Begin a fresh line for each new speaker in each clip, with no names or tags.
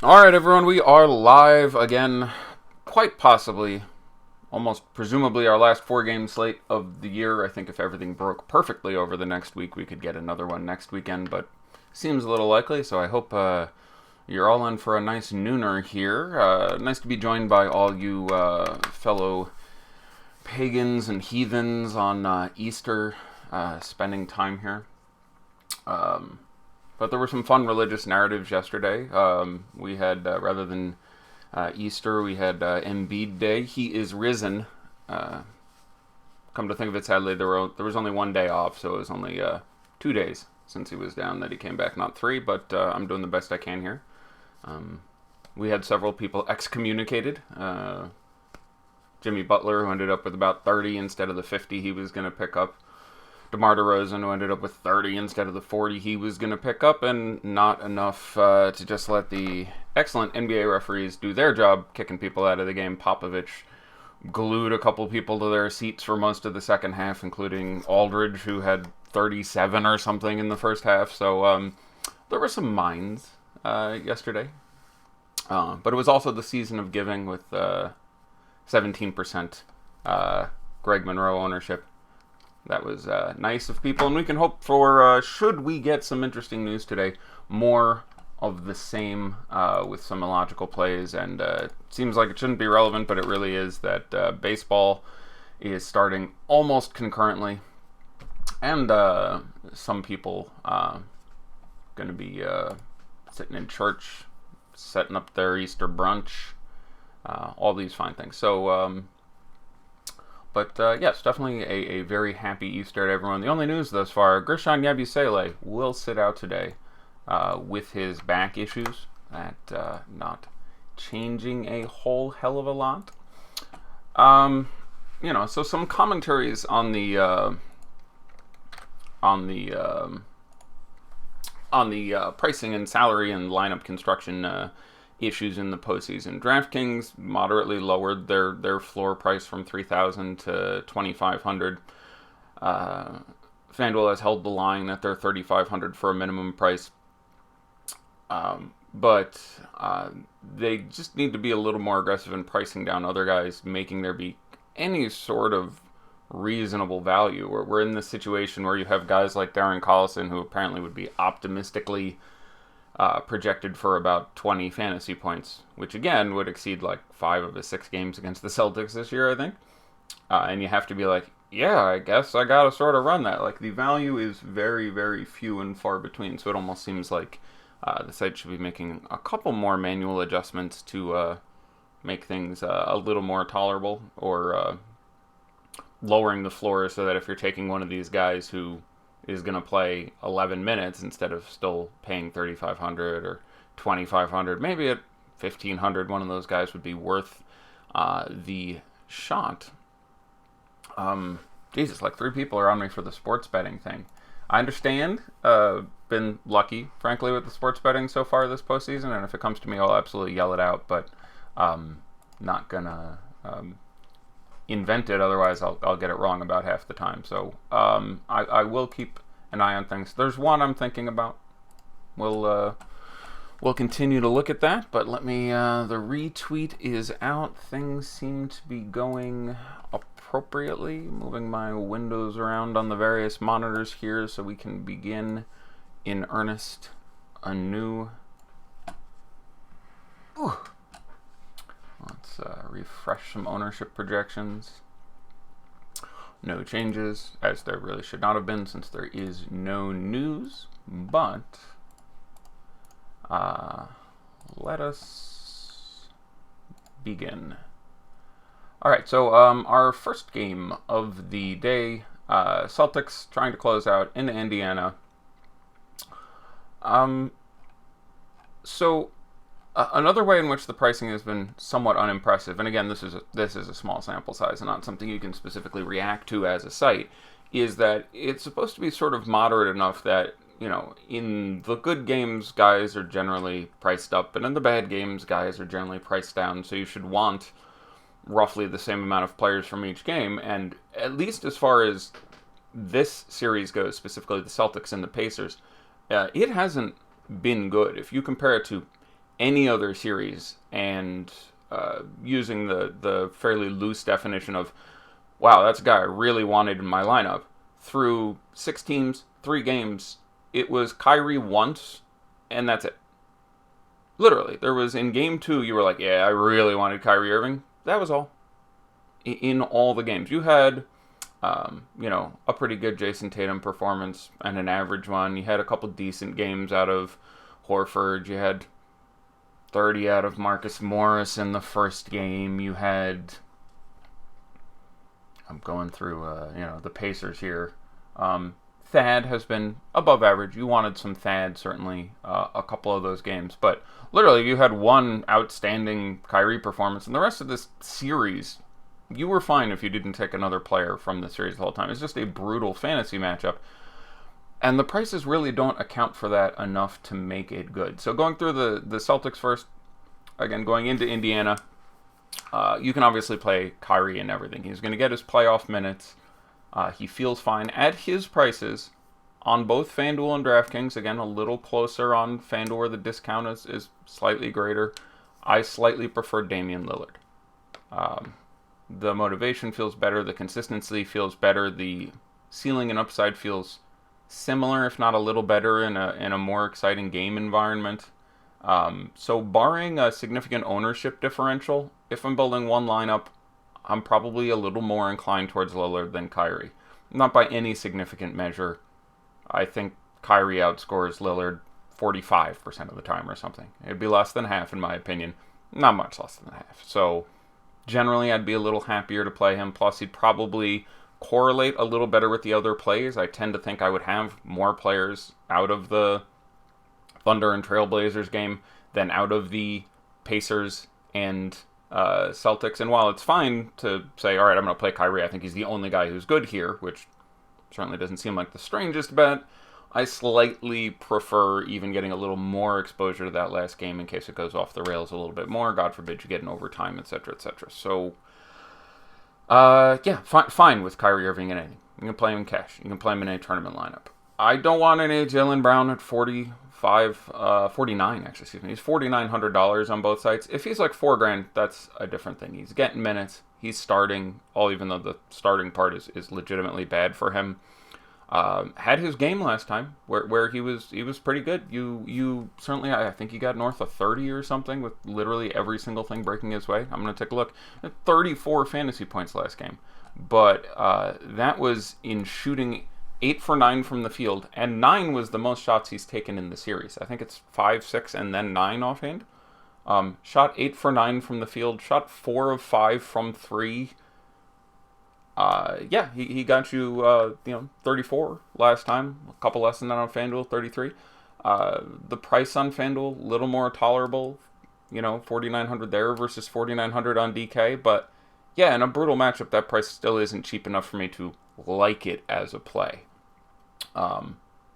Alright, everyone, we are live again. Quite possibly, almost presumably, our last 4 game slate of the year. I think if everything broke perfectly over the next week, we could get another one next weekend, but seems a little likely, so I hope you're all in for a nice nooner here. Nice to be joined by all you fellow pagans and heathens on Easter, spending time here. But there were some fun religious narratives yesterday. We had, rather than Easter, we had Embiid Day. He is risen. Come to think of it, sadly, there was only one day off, so it was only 2 days since he was down that he came back, not three, but I'm doing the best I can here. We had several people excommunicated. Jimmy Butler, who ended up with about 30 instead of the 50 he was going to pick up. DeMar DeRozan, who ended up with 30 instead of the 40 he was going to pick up, and not enough to just let the excellent NBA referees do their job, kicking people out of the game. Popovich glued a couple people to their seats for most of the second half, including Aldridge, who had 37 or something in the first half. So there were some minds yesterday. But it was also the season of giving with 17% Greg Monroe ownership. That was nice of people, and we can hope for, should we get some interesting news today, more of the same with some illogical plays, and it seems like it shouldn't be relevant, but it really is, that baseball is starting almost concurrently, and some people going to be sitting in church, setting up their Easter brunch, all these fine things. So, But yes, definitely a very happy Easter to everyone. The only news thus far, Guerschon Yabusele will sit out today with his back issues. That not changing a whole hell of a lot. So some commentaries on the pricing and salary and lineup construction issues in the postseason. DraftKings moderately lowered their floor price from $3,000 to $2,500. FanDuel has held the line at their $3,500 for a minimum price, but they just need to be a little more aggressive in pricing down other guys, making there be any sort of reasonable value. We're in this situation where you have guys like Darren Collison, who apparently would be optimistically projected for about 20 fantasy points, which again would exceed like 5 of his 6 games against the Celtics this year, I think. And you have to be like, yeah, I guess I gotta sort of run that. Like, the value is very, very few and far between, so it almost seems like the site should be making a couple more manual adjustments to make things a little more tolerable, or lowering the floor so that if you're taking one of these guys who is going to play 11 minutes instead of still paying 3,500 or 2,500, maybe at 1,500, one of those guys would be worth the shot. Jesus, like 3 people are on me for the sports betting thing. I understand. Been lucky, frankly, with the sports betting so far this postseason, and if it comes to me, I'll absolutely yell it out, but not gonna invent it, otherwise I'll get it wrong about half the time. So I will keep an eye on things. There's one I'm thinking about. We'll continue to look at that, but let me, the retweet is out. Things seem to be going appropriately. Moving my windows around on the various monitors here so we can begin in earnest anew. Ooh. Let's refresh some ownership projections. No changes, as there really should not have been since there is no news, but let us begin. Alright, so our first game of the day, Celtics trying to close out in Indiana. Another way in which the pricing has been somewhat unimpressive, and again, this is a small sample size and not something you can specifically react to as a site, is that it's supposed to be sort of moderate enough that, in the good games, guys are generally priced up, and in the bad games, guys are generally priced down, so you should want roughly the same amount of players from each game, and at least as far as this series goes, specifically the Celtics and the Pacers, it hasn't been good. If you compare it to any other series and using the fairly loose definition of, wow, that's a guy I really wanted in my lineup, through 6 teams, 3 games, it was Kyrie once, and that's it. Literally, there was in game 2, you were like, yeah, I really wanted Kyrie Irving. That was all. In all the games. You had, a pretty good Jason Tatum performance and an average one. You had a couple decent games out of Horford. You had 30 out of Marcus Morris in the first game. You had, I'm going through, the Pacers here. Thad has been above average. You wanted some Thad, certainly, a couple of those games. But literally, you had one outstanding Kyrie performance, and the rest of this series, you were fine if you didn't take another player from the series the whole time. It's just a brutal fantasy matchup. And the prices really don't account for that enough to make it good. So going through the Celtics first, again, going into Indiana, you can obviously play Kyrie and everything. He's going to get his playoff minutes. He feels fine at his prices on both FanDuel and DraftKings. Again, a little closer on FanDuel where the discount is slightly greater. I slightly prefer Damian Lillard. The motivation feels better. The consistency feels better. The ceiling and upside feels similar, if not a little better, in a more exciting game environment. So barring a significant ownership differential, if I'm building one lineup, I'm probably a little more inclined towards Lillard than Kyrie. Not by any significant measure. I think Kyrie outscores Lillard 45% of the time or something. It'd be less than half in my opinion. Not much less than half. So generally I'd be a little happier to play him. Plus he'd probably correlate a little better with the other plays. I tend to think I would have more players out of the Thunder and Trailblazers game than out of the Pacers and Celtics. And while it's fine to say, all right, I'm going to play Kyrie, I think he's the only guy who's good here, which certainly doesn't seem like the strangest bet, I slightly prefer even getting a little more exposure to that last game in case it goes off the rails a little bit more. God forbid you get an overtime, etc., etc. So, fine with Kyrie Irving in anything. You can play him in cash. You can play him in a tournament lineup. I don't want any Jaylen Brown at 49, actually, excuse me. He's $4,900 on both sites. If he's like $4,000, that's a different thing. He's getting minutes. He's starting, even though the starting part is legitimately bad for him. Had his game last time where he was pretty good. You certainly, I think he got north of 30 or something with literally every single thing breaking his way. I'm going to take a look. 34 fantasy points last game. But that was in shooting 8 for 9 from the field, and 9 was the most shots he's taken in the series. I think it's 5, 6, and then 9 offhand. Shot 8 for 9 from the field, shot 4 of 5 from 3. He got you, 34 last time, a couple less than that on FanDuel, 33. The price on FanDuel, a little more tolerable, $4,900 there versus $4,900 on DK, but yeah, in a brutal matchup, that price still isn't cheap enough for me to like it as a play.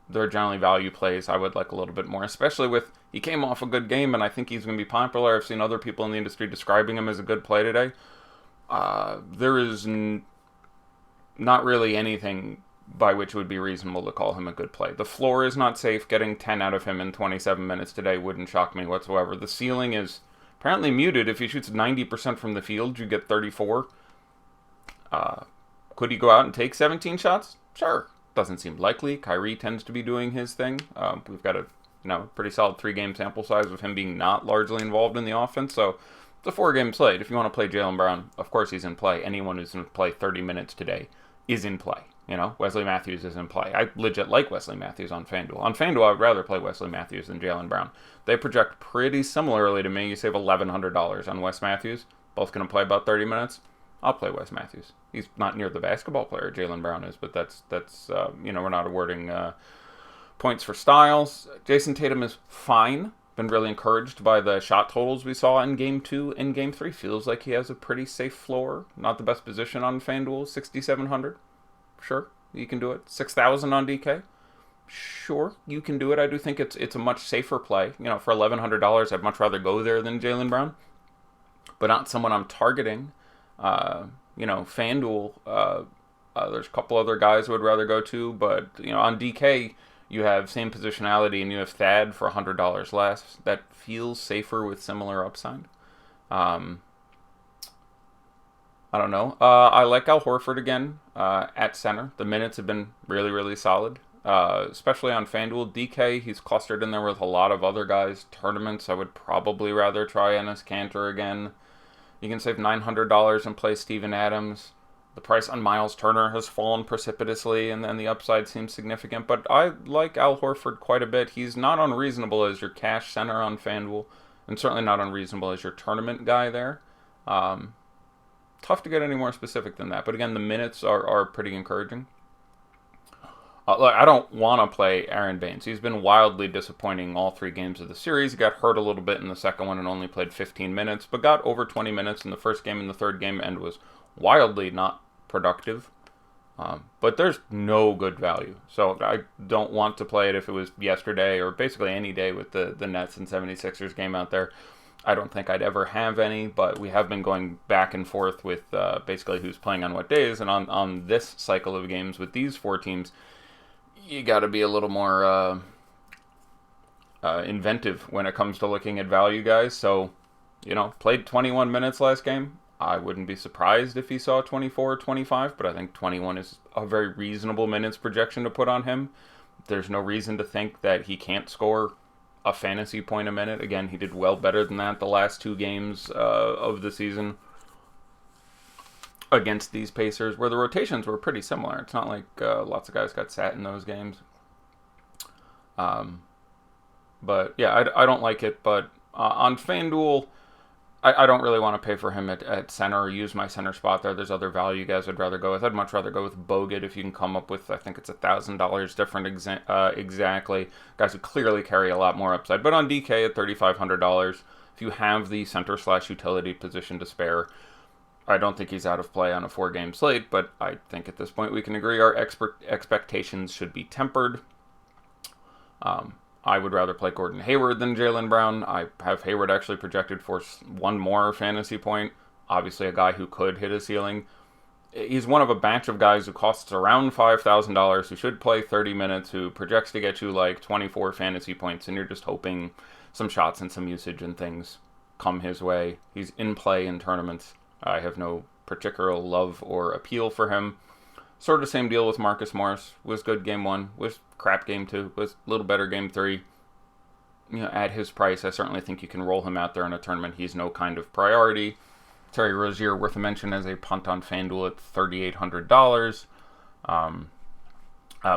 They're generally value plays I would like a little bit more, especially with, he came off a good game and I think he's going to be popular. I've seen other people in the industry describing him as a good play today. There is not really anything by which it would be reasonable to call him a good play. The floor is not safe. Getting 10 out of him in 27 minutes today wouldn't shock me whatsoever. The ceiling is apparently muted. If he shoots 90% from the field, you get 34. Could he go out and take 17 shots? Sure. Doesn't seem likely. Kyrie tends to be doing his thing. We've got a pretty solid 3-game sample size of him being not largely involved in the offense. So it's a 4-game slate. If you want to play Jaylen Brown, of course he's in play. Anyone who's going to play 30 minutes today is in play. Wesley Matthews is in play. I legit like Wesley Matthews on FanDuel. On FanDuel, I would rather play Wesley Matthews than Jaylen Brown. They project pretty similarly to me. You save $1,100 on Wes Matthews. Both going to play about 30 minutes. I'll play Wes Matthews. He's not near the basketball player Jaylen Brown is, but that's we're not awarding points for styles. Jason Tatum is fine. Been really encouraged by the shot totals we saw in Game 2 and Game 3. Feels like he has a pretty safe floor. Not the best position on FanDuel, 6,700. Sure, you can do it. 6,000 on DK. Sure, you can do it. I do think it's a much safer play. For $1,100, I'd much rather go there than Jaylen Brown. But not someone I'm targeting. FanDuel, there's a couple other guys I would rather go to, but, on DK, You have same positionality, and you have Thad for $100 less. That feels safer with similar upside. Um, I don't know. I like Al Horford again at center. The minutes have been really, really solid, especially on FanDuel. DK, he's clustered in there with a lot of other guys. Tournaments, I would probably rather try Enes Kanter again. You can save $900 and play Steven Adams. The price on Miles Turner has fallen precipitously, and then the upside seems significant. But I like Al Horford quite a bit. He's not unreasonable as your cash center on FanDuel, and certainly not unreasonable as your tournament guy there. Tough to get any more specific than that. But again, the minutes are pretty encouraging. Look, I don't want to play Aaron Baines. He's been wildly disappointing all 3 games of the series. He got hurt a little bit in the second one and only played 15 minutes, but got over 20 minutes in the first game and the third game and was wildly not productive. But there's no good value. So I don't want to play it if it was yesterday or basically any day with the Nets and 76ers game out there. I don't think I'd ever have any, but we have been going back and forth with basically who's playing on what days. And on this cycle of games with these 4 teams, you got to be a little more inventive when it comes to looking at value guys. So, played 21 minutes last game. I wouldn't be surprised if he saw 24 or 25, but I think 21 is a very reasonable minutes projection to put on him. There's no reason to think that he can't score a fantasy point a minute. Again, he did well better than that the last 2 games of the season against these Pacers, where the rotations were pretty similar. It's not like lots of guys got sat in those games. But yeah, I don't like it. But on FanDuel, I don't really want to pay for him at center or use my center spot there. There's other value you guys would rather go with. I'd much rather go with Bogut if you can come up with, I think it's $1,000 different exactly. Guys who clearly carry a lot more upside. But on DK at $3,500, if you have the center/utility position to spare, I don't think he's out of play on a 4-game slate, but I think at this point we can agree our expectations should be tempered. I would rather play Gordon Hayward than Jaylen Brown. I have Hayward actually projected for 1 more fantasy point. Obviously a guy who could hit a ceiling. He's one of a batch of guys who costs around $5,000, who should play 30 minutes, who projects to get you like 24 fantasy points, and you're just hoping some shots and some usage and things come his way. He's in play in tournaments. I have no particular love or appeal for him. Sort of same deal with Marcus Morris. Was good game 1, was crap game 2, was a little better game 3. At his price, I certainly think you can roll him out there in a tournament. He's no kind of priority. Terry Rozier, worth a mention as a punt on FanDuel at $3,800.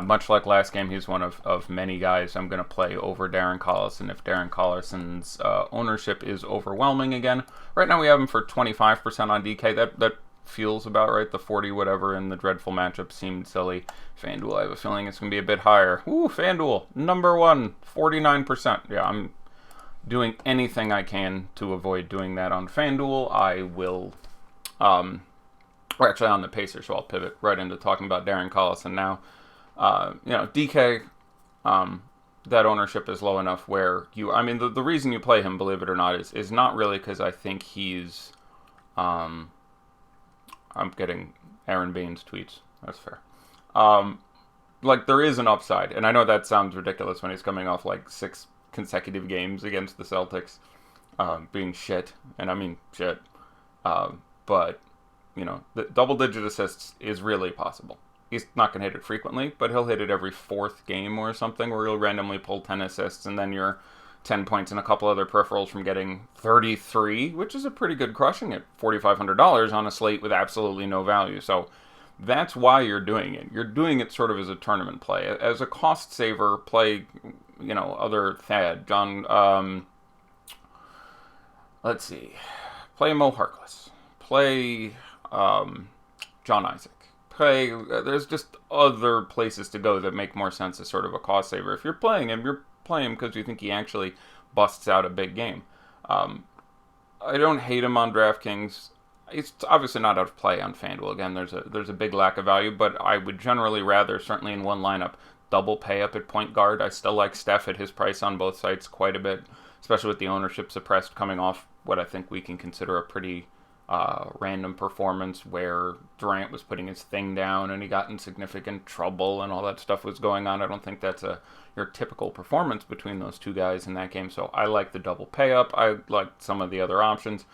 Much like last game, he's one of many guys I'm going to play over Darren Collison if Darren Collison's ownership is overwhelming again. Right now we have him for 25% on DK. That feels about right. The 40 whatever in the dreadful matchup seemed silly. FanDuel, I have a feeling it's going to be a bit higher. Ooh, FanDuel, number 1, 49%. Yeah, I'm doing anything I can to avoid doing that on FanDuel. I will, we're actually on the Pacers, so I'll pivot right into talking about Darren Collison now. DK, that ownership is low enough where the reason you play him, believe it or not, is not really because I think he's, I'm getting Aaron Baines tweets. That's fair. There is an upside, and I know that sounds ridiculous when he's coming off 6 consecutive games against the Celtics, being shit, and I mean shit. But the double-digit assists is really possible. He's not going to hit it frequently, but he'll hit it every 4th game or something, where he'll randomly pull 10 assists, and then you're 10 points and a couple other peripherals from getting 33, which is a pretty good crushing at $4,500 on a slate with absolutely no value. So that's why you're doing it. You're doing it sort of as a tournament play. As a cost saver, play, other Thad. Let's see. Play Mo Harkless. Play John Isaac. There's just other places to go that make more sense as sort of a cost saver. If you're playing him, you're playing him because you think he actually busts out a big game. I don't hate him on DraftKings. It's obviously not out of play on FanDuel. Again, there's a big lack of value, but I would generally rather, certainly in one lineup, double pay up at point guard. I still like Steph at his price on both sites quite a bit, especially with the ownership suppressed coming off what I think we can consider a pretty random performance where Durant was putting his thing down and he got in significant trouble and all that stuff was going on. I don't think that's your typical performance between those two guys in that game. So I like the double pay up. I like some of the other options.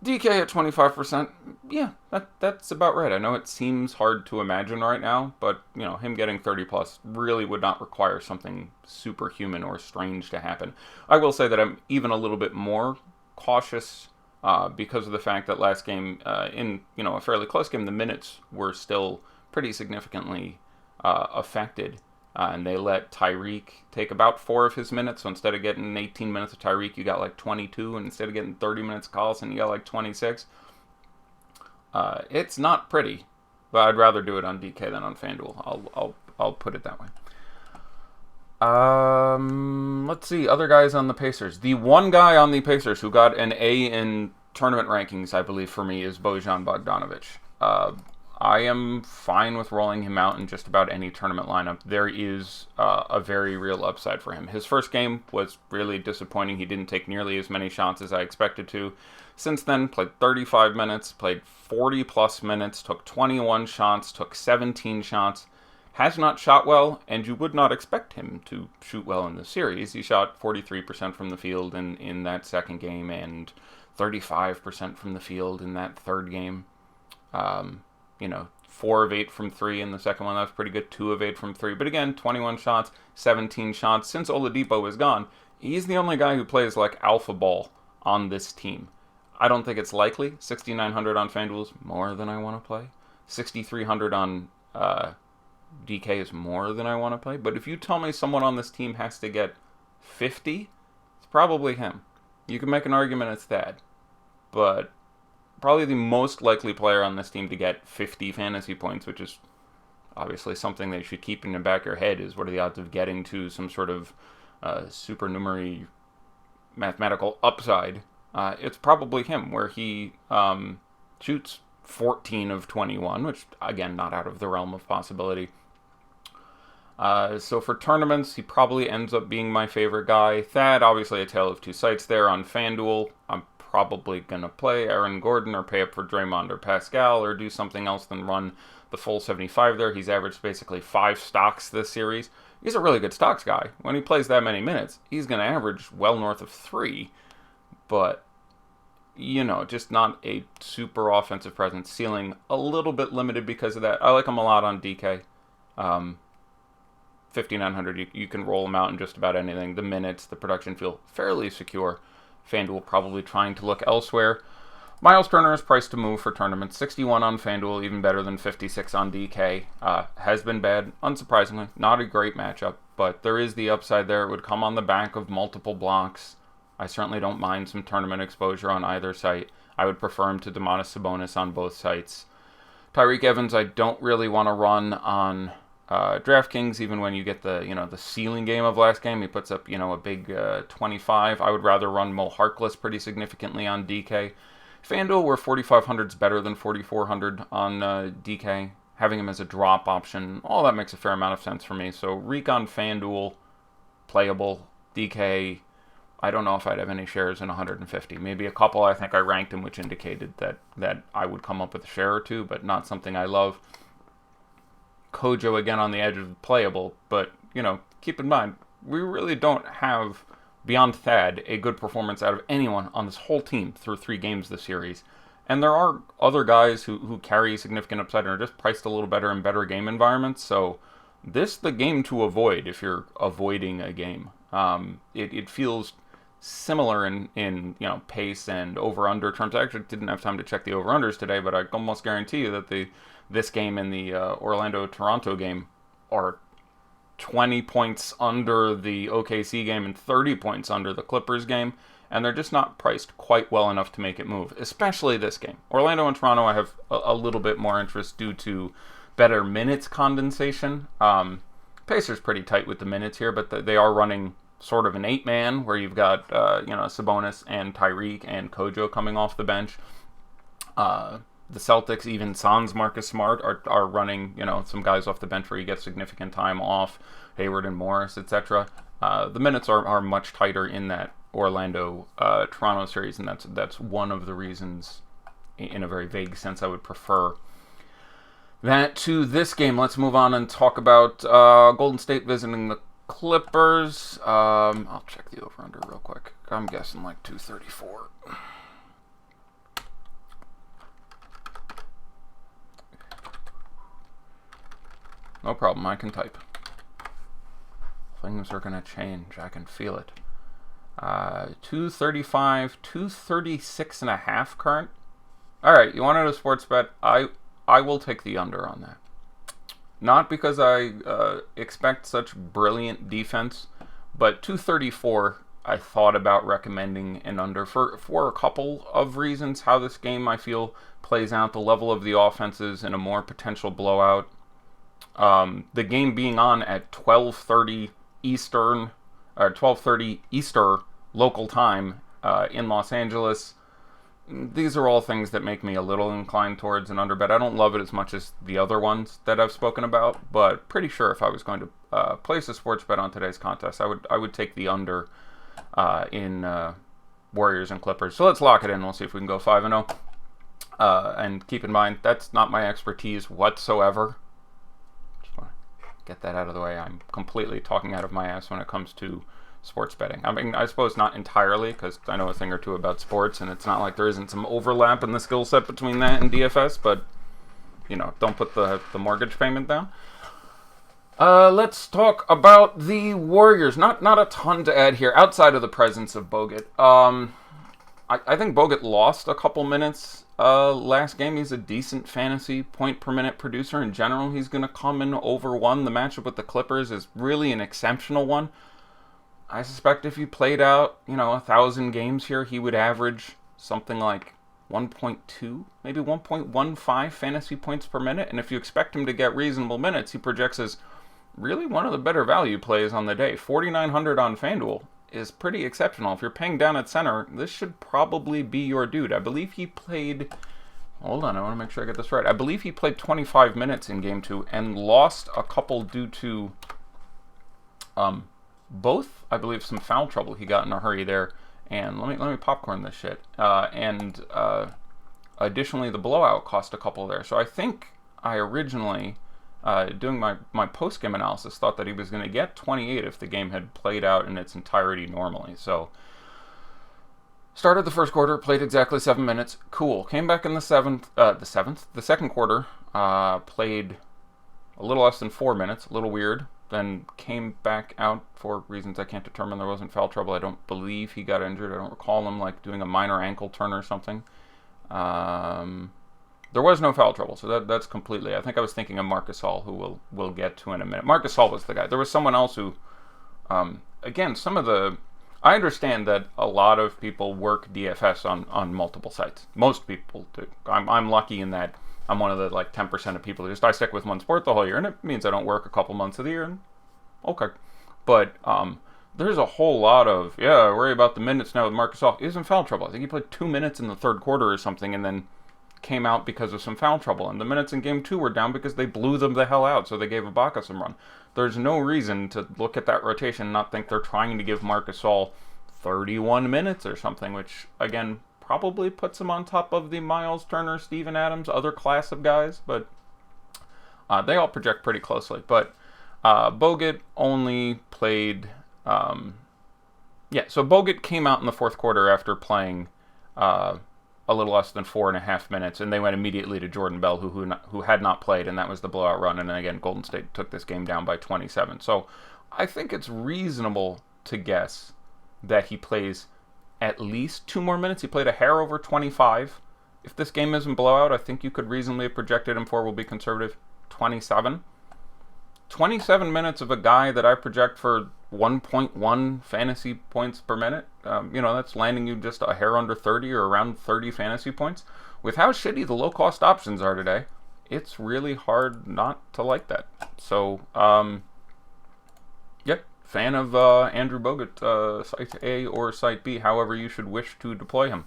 DK at 25%, yeah, that's about right. I know it seems hard to imagine right now, but him getting 30 plus really would not require something superhuman or strange to happen. I will say that I'm even a little bit more cautious because of the fact that last game, in a fairly close game, the minutes were still pretty significantly affected. And they let Tyreek take about 4 of his minutes. So instead of getting 18 minutes of Tyreek, you got like 22. And instead of getting 30 minutes of Collison, you got like 26. It's not pretty. But I'd rather do it on DK than on FanDuel. I'll put it that way. Let's see. Other guys on the Pacers. The one guy on the Pacers who got an A in tournament rankings, I believe, for me, is Bojan Bogdanovic. I am fine with rolling him out in just about any tournament lineup. There is a very real upside for him. His first game was really disappointing. He didn't take nearly as many shots as I expected to. Since then, played 35 minutes, played 40-plus minutes, took 21 shots, took 17 shots. Has not shot well, and you would not expect him to shoot well in the series. He shot 43% from the field in that second game and 35% from the field in that third game. 4 of 8 from 3 in the second one. That was pretty good. 2 of 8 from 3. But again, 21 shots, 17 shots. Since Oladipo is gone, he's the only guy who plays like alpha ball on this team. I don't think it's likely. 6,900 on FanDuel is more than I want to play. 6,300 on DK is more than I want to play. But if you tell me someone on this team has to get 50, it's probably him. You can make an argument it's that. But probably the most likely player on this team to get 50 fantasy points, which is obviously something that you should keep in the back of your head, is what are the odds of getting to some sort of supernumerary mathematical upside. It's probably him, where he shoots 14 of 21, which, again, not out of the realm of possibility. So for tournaments, he probably ends up being my favorite guy. Thad, obviously a tale of two sides there on FanDuel. I'm probably going to play Aaron Gordon or pay up for Draymond or Pascal or do something else than run the full 75 there. He's averaged basically 5 stocks this series. He's a really good stocks guy. When he plays that many minutes, he's going to average well north of 3. But, just not a super offensive presence. Ceiling a little bit limited because of that. I like him a lot on DK. 5,900, you can roll him out in just about anything. The minutes, the production feel fairly secure. FanDuel probably trying to look elsewhere. Miles Turner is priced to move for tournaments. 61 on FanDuel, even better than 56 on DK. Has been bad, unsurprisingly. Not a great matchup, but there is the upside there. It would come on the back of multiple blocks. I certainly don't mind some tournament exposure on either site. I would prefer him to Domantas Sabonis on both sites. Tyreek Evans, I don't really want to run on DraftKings, even when you get the ceiling game of last game. He puts up a big 25. I would rather run Mo Harkless pretty significantly on DK. FanDuel, where 4,500 is better than 4,400 on DK. Having him as a drop option, all that makes a fair amount of sense for me. So Reek on FanDuel, playable. DK, I don't know if I'd have any shares in 150. Maybe a couple. I think I ranked him, which indicated that I would come up with a share or two, but not something I love. Kojo again on the edge of playable, but keep in mind, we really don't have, beyond Thad, a good performance out of anyone on this whole team through 3 games this series. And there are other guys who carry significant upside and are just priced a little better in better game environments. So this the game to avoid if you're avoiding a game. It feels similar in pace and over-under terms. I actually didn't have time to check the over-unders today, but I almost guarantee you that this game and the Orlando-Toronto game are 20 points under the OKC game and 30 points under the Clippers game, and they're just not priced quite well enough to make it move, especially this game. Orlando and Toronto, I have a little bit more interest due to better minutes condensation. Pacers pretty tight with the minutes here, but they are running sort of an 8-man where you've got Sabonis and Tyreek and Kojo coming off the bench. The Celtics, even sans Marcus Smart, are running some guys off the bench where you get significant time off, Hayward and Morris, etc. The minutes are much tighter in that Orlando Toronto series, and that's one of the reasons in a very vague sense, I would prefer that to this game. Let's move on and talk about Golden State visiting the Clippers. I'll check the over-under real quick. I'm guessing like 234. No problem, I can type. Things are going to change. I can feel it. 235, 236 and a half current. All right, you wanted a sports bet? I will take the under on that. Not because I expect such brilliant defense, but 234 I thought about recommending an under for a couple of reasons. How this game, I feel, plays out, the level of the offenses in a more potential blowout. The game being on at 12:30 Eastern, or 12:30 Eastern local time in Los Angeles. These are all things that make me a little inclined towards an under bet. I don't love it as much as the other ones that I've spoken about, but pretty sure if I was going to place a sports bet on today's contest, I would take the under in Warriors and Clippers. So let's lock it in. We'll see if we can go 5-0. And keep in mind, that's not my expertise whatsoever. Just want to get that out of the way. I'm completely talking out of my ass when it comes to sports betting. I mean, I suppose not entirely, because I know a thing or two about sports, and it's not like there isn't some overlap in the skill set between that and DFS, but, you know, don't put the mortgage payment down. Let's talk about the Warriors. Not a ton to add here, outside of the presence of Bogut. I think Bogut lost a couple minutes last game. He's a decent fantasy point per minute producer in general. He's going to come in over one. The matchup with the Clippers is really an exceptional one. I suspect if you played out, 1,000 games here, he would average something like 1.2, maybe 1.15 fantasy points per minute. And if you expect him to get reasonable minutes, he projects as really one of the better value plays on the day. 4,900 on FanDuel is pretty exceptional. If you're paying down at center, this should probably be your dude. I believe he played... Hold on, I want to make sure I get this right. I believe he played 25 minutes in Game 2 and lost a couple due to... both, I believe, some foul trouble he got in a hurry there. And let me popcorn this shit. Additionally, the blowout cost a couple there. So I think I originally, doing my post-game analysis, thought that he was going to get 28 if the game had played out in its entirety normally. So started the first quarter, played exactly 7 minutes. Cool. Came back in the second quarter, played a little less than 4 minutes. A little weird. Then came back out for reasons I can't determine. There wasn't foul trouble. I don't believe he got injured. I don't recall him doing a minor ankle turn or something. There was no foul trouble, so that's completely. I think I was thinking of Marc Gasol, who we'll get to in a minute. Marc Gasol was the guy. There was someone else who, again, I understand that a lot of people work DFS on multiple sites. Most people do. I'm lucky in that. I'm one of the 10% of people who I stick with one sport the whole year, and it means I don't work a couple months of the year. And okay, but there's a whole lot of worry about the minutes now with Marc Gasol. He was in foul trouble. I think he played 2 minutes in the third quarter or something, and then came out because of some foul trouble. And the minutes in Game 2 were down because they blew them the hell out, so they gave Ibaka some run. There's no reason to look at that rotation and not think they're trying to give Marc Gasol 31 minutes or something, which again probably puts him on top of the Miles Turner, Steven Adams, other class of guys, but they all project pretty closely. But Bogut only played... so Bogut came out in the fourth quarter after playing a little less than 4.5 minutes, and they went immediately to Jordan Bell, who had not played, and that was the blowout run. And then again, Golden State took this game down by 27. So I think it's reasonable to guess that he plays at least 2 more minutes. He played a hair over 25. If this game isn't blowout, I think you could reasonably have projected him for, will be conservative, 27. 27 minutes of a guy that I project for 1.1 fantasy points per minute. That's landing you just a hair under 30 or around 30 fantasy points. With how shitty the low-cost options are today, it's really hard not to like that. So, fan of Andrew Bogut, Site A or Site B, however you should wish to deploy him.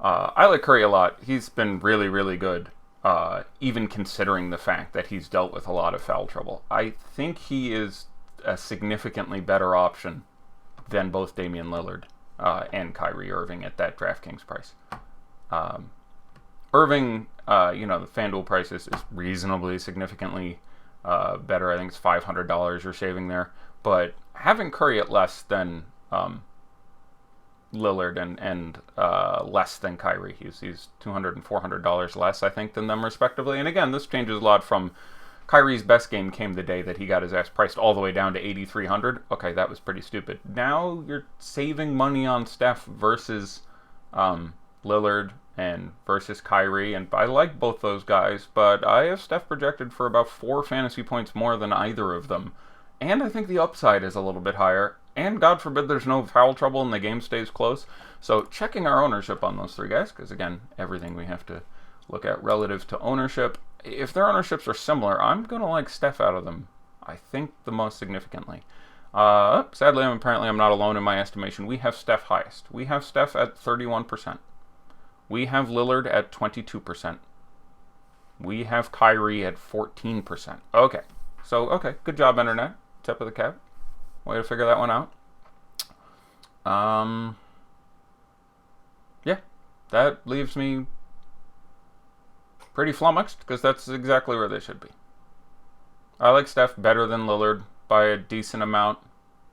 I like Curry a lot. He's been really, really good, even considering the fact that he's dealt with a lot of foul trouble. I think he is a significantly better option than both Damian Lillard and Kyrie Irving at that DraftKings price. Irving, the FanDuel price is reasonably significantly better. I think it's $500 you're saving there. But having Curry at less than Lillard and less than Kyrie, he's $200 and $400 less, I think, than them respectively. And again, this changes a lot from Kyrie's best game came the day that he got his ass priced all the way down to 8,300. Okay, that was pretty stupid. Now you're saving money on Steph versus Lillard and versus Kyrie, and I like both those guys, but I have Steph projected for about 4 fantasy points more than either of them. And I think the upside is a little bit higher. And God forbid there's no foul trouble and the game stays close. So checking our ownership on those 3 guys, because again, everything we have to look at relative to ownership. If their ownerships are similar, I'm going to like Steph out of them, I think, the most significantly. Sadly, I'm not alone in my estimation. We have Steph highest. We have Steph at 31%. We have Lillard at 22%. We have Kyrie at 14%. Okay. So, good job, Internet. Tip of the cap. Way to figure that one out. Yeah. That leaves me pretty flummoxed, because that's exactly where they should be. I like Steph better than Lillard by a decent amount,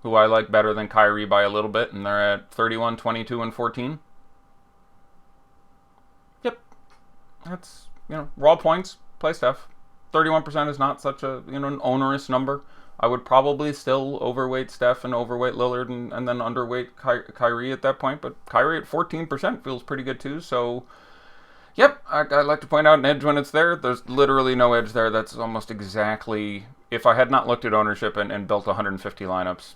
who I like better than Kyrie by a little bit, and they're at 31, 22, and 14. Yep. That's, raw points, play Steph. 31% is not such a, an onerous number. I would probably still overweight Steph and overweight Lillard and then underweight Kyrie at that point, but Kyrie at 14% feels pretty good too, so yep, I'd like to point out an edge when it's there. There's literally no edge there. That's almost exactly, if I had not looked at ownership and built 150 lineups,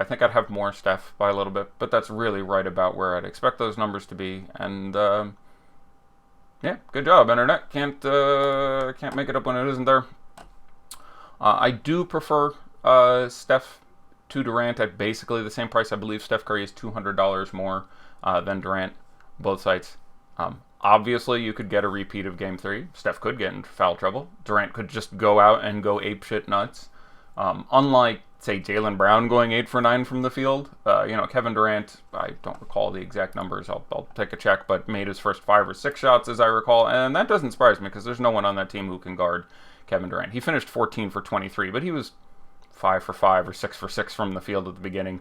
I think I'd have more Steph by a little bit, but that's really right about where I'd expect those numbers to be, and yeah, good job, Internet. Can't make it up when it isn't there. I do prefer Steph to Durant at basically the same price. I believe Steph Curry is $200 more than Durant, both sites. Obviously, you could get a repeat of Game 3. Steph could get into foul trouble. Durant could just go out and go apeshit nuts. Unlike, say, Jaylen Brown going 8 for 9 from the field. Kevin Durant, I don't recall the exact numbers. I'll take a check, but made his first 5 or 6 shots, as I recall. And that doesn't surprise me, because there's no one on that team who can guard Kevin Durant. He finished 14 for 23, but he was 5 for 5 or 6 for 6 from the field at the beginning.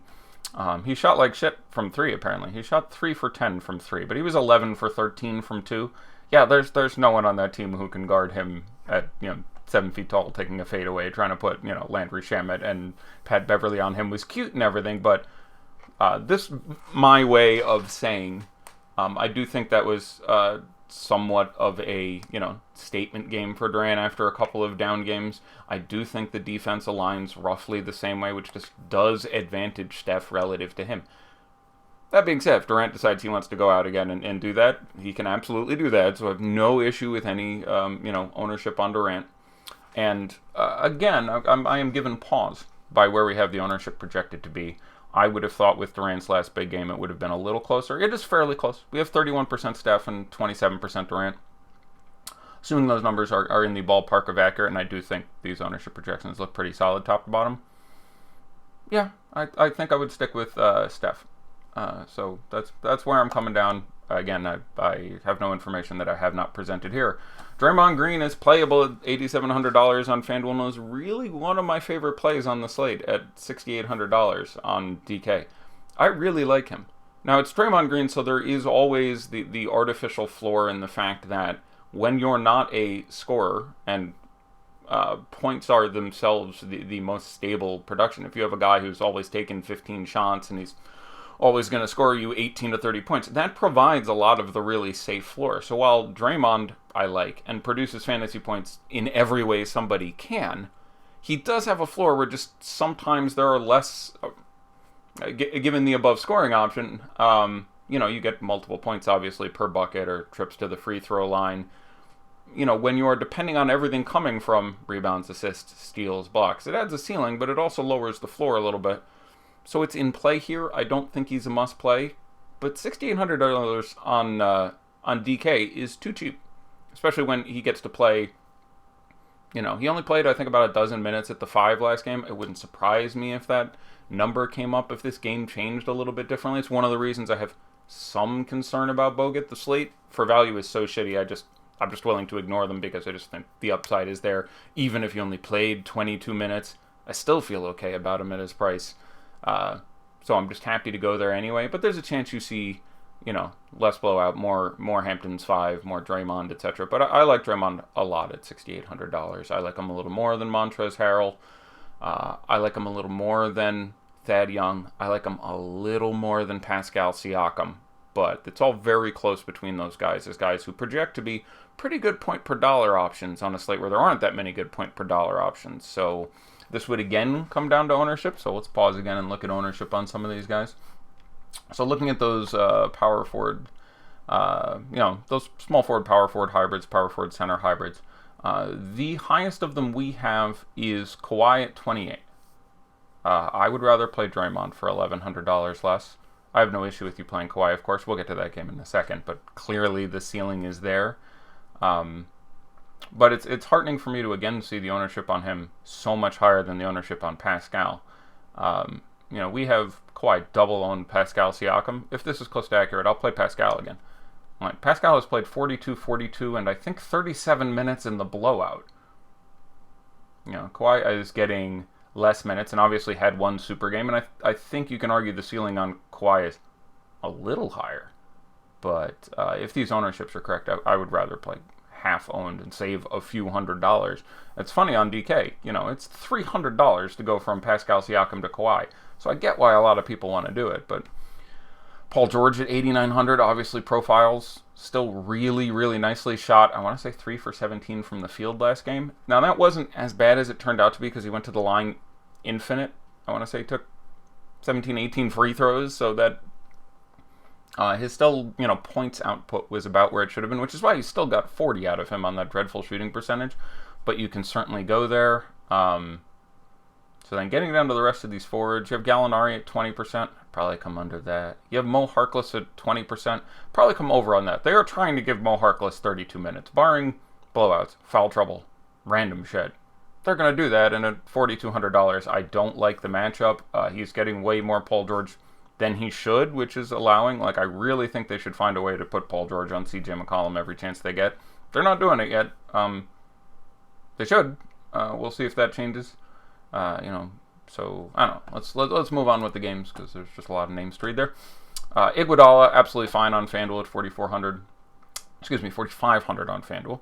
He shot like shit from 3, apparently. He shot 3 for 10 from 3, but he was 11 for 13 from 2. Yeah, there's no one on that team who can guard him at 7 feet tall, taking a fadeaway, trying to put Landry Shamet and Pat Beverly on him was cute and everything, but this my way of saying I do think that was somewhat of a statement game for Durant after a couple of down games. I do think the defense aligns roughly the same way, which just does advantage Steph relative to him. That being said, if Durant decides he wants to go out again and do that, he can absolutely do that. So I have no issue with any ownership on Durant. And again, I am given pause by where we have the ownership projected to be. I would have thought with Durant's last big game it would have been a little closer. It is fairly close. We have 31% Steph and 27% Durant. Assuming those numbers are in the ballpark of accurate, and I do think these ownership projections look pretty solid top to bottom. Yeah, I think I would stick with Steph. So that's where I'm coming down. Again, I have no information that I have not presented here. Draymond Green is playable at $8,700 on FanDuel and was really one of my favorite plays on the slate at $6,800 on DK. I really like him. Now, it's Draymond Green, so there is always the artificial floor in the fact that when you're not a scorer, and points are themselves the most stable production. If you have a guy who's always taken 15 shots and he's always going to score you 18 to 30 points, that provides a lot of the really safe floor. So while Draymond I like and produces fantasy points in every way somebody can, he does have a floor where just sometimes there are less, given the above scoring option, you get multiple points obviously per bucket or trips to the free throw line. When you are depending on everything coming from rebounds, assists, steals, blocks, it adds a ceiling, but it also lowers the floor a little bit. So it's in play here. I don't think he's a must-play, but $6,800 on DK is too cheap, especially when he gets to play. He only played, I think, about a dozen minutes at the 5 last game. It wouldn't surprise me if that number came up if this game changed a little bit differently. It's one of the reasons I have some concern about Bogut. The slate for value is so shitty. I'm just willing to ignore them because I just think the upside is there. Even if you only played 22 minutes, I still feel okay about him at his price. So I'm just happy to go there anyway. But there's a chance you see, less blowout, more Hamptons 5, more Draymond, etc. But I like Draymond a lot at $6,800. I like him a little more than Montrezl Harrell. I like him a little more than Thad Young. I like him a little more than Pascal Siakam. But it's all very close between those guys as guys who project to be pretty good point per dollar options on a slate where there aren't that many good point per dollar options. So this would again come down to ownership. So let's pause again and look at ownership on some of these guys. So looking at those power forward, those small forward, power forward hybrids, power forward center hybrids, the highest of them we have is Kawhi at 28. I would rather play Draymond for $1,100 less. I have no issue with you playing Kawhi, of course. We'll get to that game in a second, but clearly the ceiling is there. But it's heartening for me to again see the ownership on him so much higher than the ownership on Pascal. We have Kawhi double owned Pascal Siakam. If this is close to accurate, I'll play Pascal again. Pascal has played 42, and I think 37 minutes in the blowout. Kawhi is getting less minutes and obviously had one super game, and I think you can argue the ceiling on Kawhi is a little higher. But if these ownerships are correct, I would rather play half owned and save a few $100s. It's funny on DK, it's $300 to go from Pascal Siakam to Kawhi. So I get why a lot of people want to do it, but Paul George at 8,900, obviously profiles still really, really nicely shot. I want to say 3 for 17 from the field last game. Now that wasn't as bad as it turned out to be because he went to the line infinite. I want to say he took 17, 18 free throws, so that his still, points output was about where it should have been, which is why you still got 40 out of him on that dreadful shooting percentage. But you can certainly go there. So then getting down to the rest of these forwards, you have Gallinari at 20%, probably come under that. You have Mo Harkless at 20%, probably come over on that. They are trying to give Mo Harkless 32 minutes, barring blowouts, foul trouble, random shed. They're going to do that, and at $4,200, I don't like the matchup. He's getting way more Paul George than he should, which is allowing. I really think they should find a way to put Paul George on CJ McCollum every chance they get. They're not doing it yet. They should. We'll see if that changes. So I don't know. Let's move on with the games because there's just a lot of names to read there. Iguodala absolutely fine on FanDuel at 4,400. Excuse me, 4,500 on FanDuel.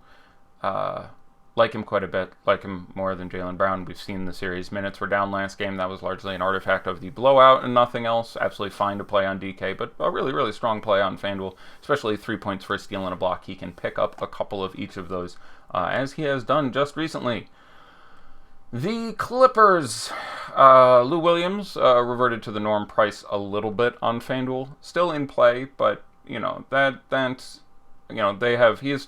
Like him quite a bit. Like him more than Jaylen Brown. We've seen the series minutes were down last game. That was largely an artifact of the blowout and nothing else. Absolutely fine to play on DK, but a really, really strong play on FanDuel, especially 3 points for a steal and a block. He can pick up a couple of each of those, as he has done just recently. The Clippers, Lou Williams reverted to the norm price a little bit on FanDuel. Still in play, but he is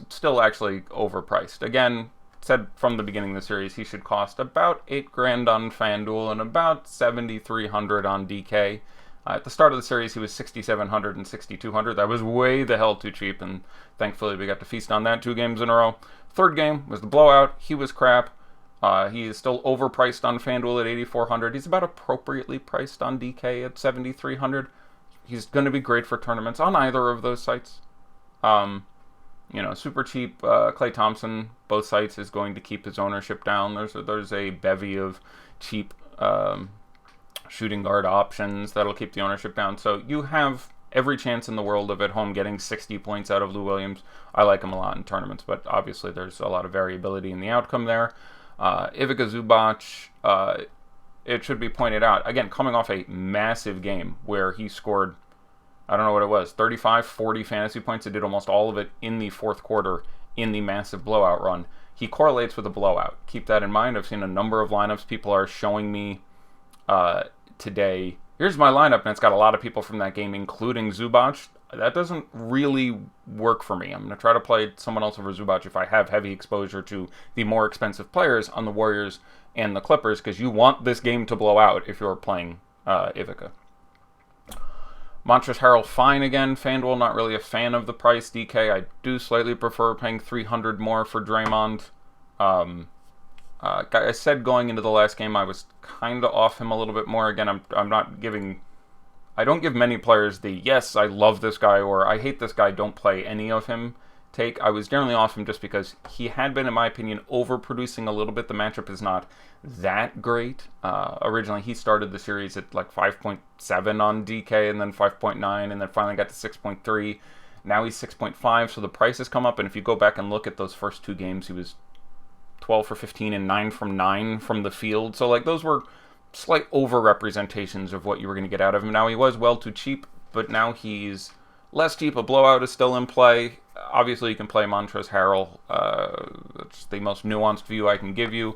still actually overpriced. Again, said from the beginning of the series he should cost about $8,000 on FanDuel and about $7,300 on DK. At the start of the series he was $6,700 and $6,200. That was way the hell too cheap, and thankfully we got to feast on that 2 games in a row. Third game was the blowout. He was crap. He is still overpriced on FanDuel at $8,400. He's about appropriately priced on DK at $7,300. He's going to be great for tournaments on either of those sites. Super cheap Klay Thompson, both sites, is going to keep his ownership down. There's a bevy of cheap shooting guard options that'll keep the ownership down. So you have every chance in the world of at home getting 60 points out of Lou Williams. I like him a lot in tournaments, but obviously there's a lot of variability in the outcome there. Ivica Zubac, it should be pointed out, again, coming off a massive game where he scored, I don't know what it was, 35, 40 fantasy points. He did almost all of it in the fourth quarter in the massive blowout run. He correlates with a blowout. Keep that in mind. I've seen a number of lineups. People are showing me today, here's my lineup, and it's got a lot of people from that game, including Zubac. That doesn't really work for me. I'm going to try to play someone else over Zubac if I have heavy exposure to the more expensive players on the Warriors and the Clippers, because you want this game to blow out if you're playing Ivica. Montrezl Harrell, fine again. FanDuel, not really a fan of the price. DK, I do slightly prefer paying $300 more for Draymond. I said going into the last game I was kind of off him a little bit more. Again, I'm not giving I don't give many players the, yes, I love this guy, or I hate this guy, don't play any of him take. I was generally off him just because he had been, in my opinion, overproducing a little bit. The matchup is not that great. Originally, he started the series at like 5.7 on DK, and then 5.9, and then finally got to 6.3. Now he's 6.5, so the price has come up, and if you go back and look at those first two games, he was 12 for 15 and 9 from 9 from the field. So like those were slight over-representations of what you were going to get out of him. Now he was well too cheap, but now he's less cheap. A blowout is still in play. Obviously, you can play Montrezl Harrell. That's the most nuanced view I can give you.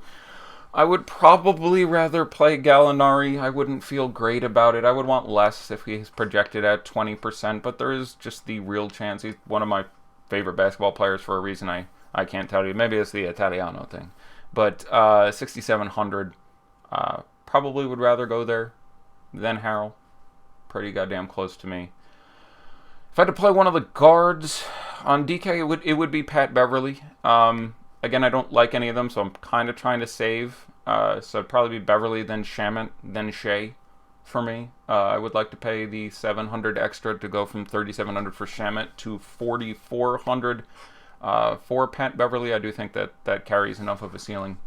I would probably rather play Gallinari. I wouldn't feel great about it. I would want less if he's projected at 20%, but there is just the real chance. He's one of my favorite basketball players for a reason I can't tell you. Maybe it's the Italiano thing. But 6,700, probably would rather go there than Harrell. Pretty goddamn close to me. If I had to play one of the guards on DK, it would be Pat Beverly. Again, I don't like any of them, so I'm kind of trying to save. So it'd probably be Beverly, then Shamet, then Shea for me. I would like to pay the $700 extra to go from $3,700 for Shamet to $4,400 for Pat Beverly. I do think that carries enough of a ceiling.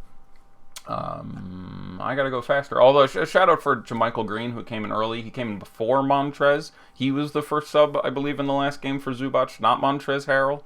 I gotta go faster. Although, a shout out for JaMychal Green, who came in early. He came in before Montrez. He was the first sub, I believe, in the last game for Zubac, not Montrezl Harrell,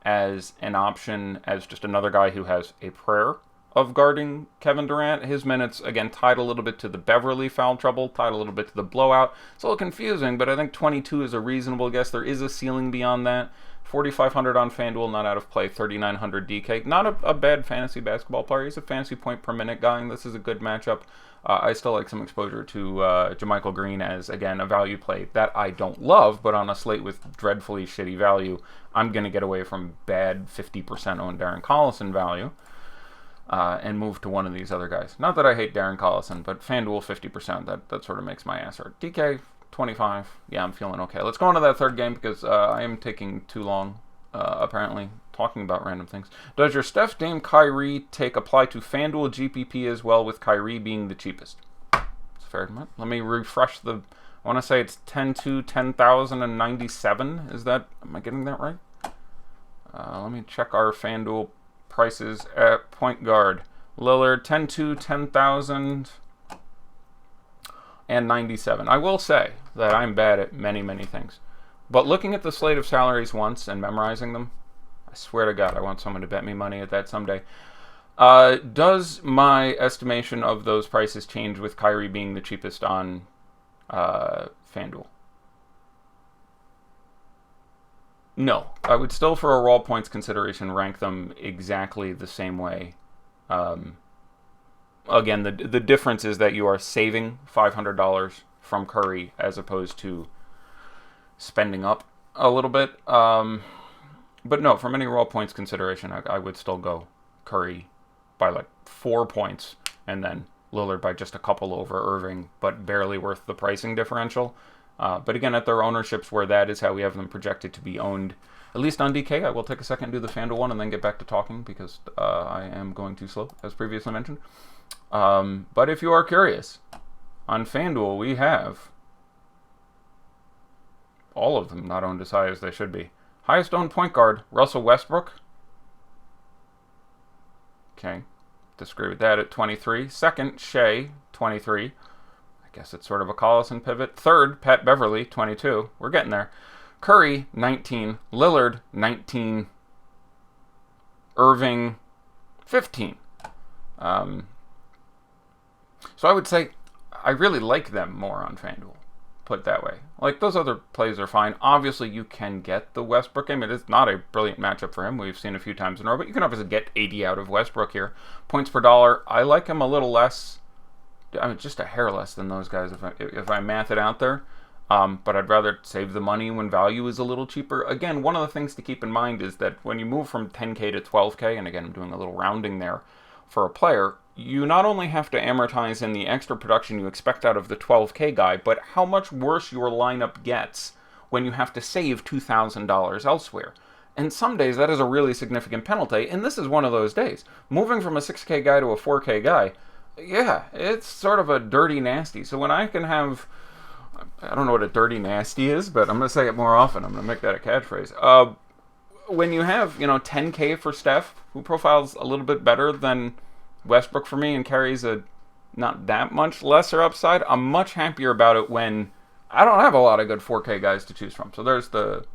as an option, as just another guy who has a prayer of guarding Kevin Durant. His minutes, again, tied a little bit to the Beverly foul trouble, tied a little bit to the blowout. It's a little confusing, but I think 22 is a reasonable guess. There is a ceiling beyond that. 4,500 on FanDuel, not out of play. 3,900 DK. Not a bad fantasy basketball player. He's a fantasy point per minute guy, and this is a good matchup. I still like some exposure to JaMychal Green as, again, a value play that I don't love, but on a slate with dreadfully shitty value, I'm going to get away from bad 50% on Darren Collison value and move to one of these other guys. Not that I hate Darren Collison, but FanDuel 50%, that sort of makes my ass hurt. DK 25, yeah, I'm feeling okay. Let's go on to that third game because I am taking too long, apparently, talking about random things. Does your Steph, Dame, Kyrie take apply to FanDuel GPP as well, with Kyrie being the cheapest? It's fair to let me refresh the... I want to say it's 10-2, 10,097. Is that... Am I getting that right? Let me check our FanDuel prices at point guard. Lillard, 10-2, 10,000... and 97. I will say that I'm bad at many, many things. But looking at the slate of salaries once and memorizing them, I swear to God, I want someone to bet me money at that someday. Does my estimation of those prices change with Kyrie being the cheapest on FanDuel? No. I would still, for a raw points consideration, rank them exactly the same way. Again, the difference is that you are saving $500 from Curry as opposed to spending up a little bit. But no, from any raw points consideration, I would still go Curry by like 4 points and then Lillard by just a couple over Irving, but barely worth the pricing differential. But again, at their ownerships where that is how we have them projected to be owned, at least on DK. I will take a second and do the FanDuel one and then get back to talking because I am going too slow, as previously mentioned. But if you are curious, on FanDuel we have all of them not owned as high as they should be. Highest owned point guard, Russell Westbrook. Okay, disagree with that at 23. Second, Shea, 23. I guess it's sort of a Collison pivot. Third, Pat Beverly, 22. We're getting there. Curry, 19. Lillard, 19. Irving, 15. So I would say I really like them more on FanDuel, put it that way. Like, those other plays are fine. Obviously, you can get the Westbrook game. It is not a brilliant matchup for him. We've seen a few times in a row, but you can obviously get 80 out of Westbrook here. Points per dollar, I like him a little less. I mean, just a hair less than those guys if I math it out there. But I'd rather save the money when value is a little cheaper. Again, one of the things to keep in mind is that when you move from 10K to 12K, and again, I'm doing a little rounding there for a player, you not only have to amortize in the extra production you expect out of the 12K guy, but how much worse your lineup gets when you have to save $2,000 elsewhere. And some days that is a really significant penalty, and this is one of those days. Moving from a 6K guy to a 4K guy, yeah, it's sort of a dirty nasty. So when I can have I don't know what a dirty nasty is, but I'm going to say it more often. I'm going to make that a catchphrase. When you have, 10K for Steph, who profiles a little bit better than Westbrook for me and carries a not that much lesser upside, I'm much happier about it when I don't have a lot of good 4K guys to choose from. So there's the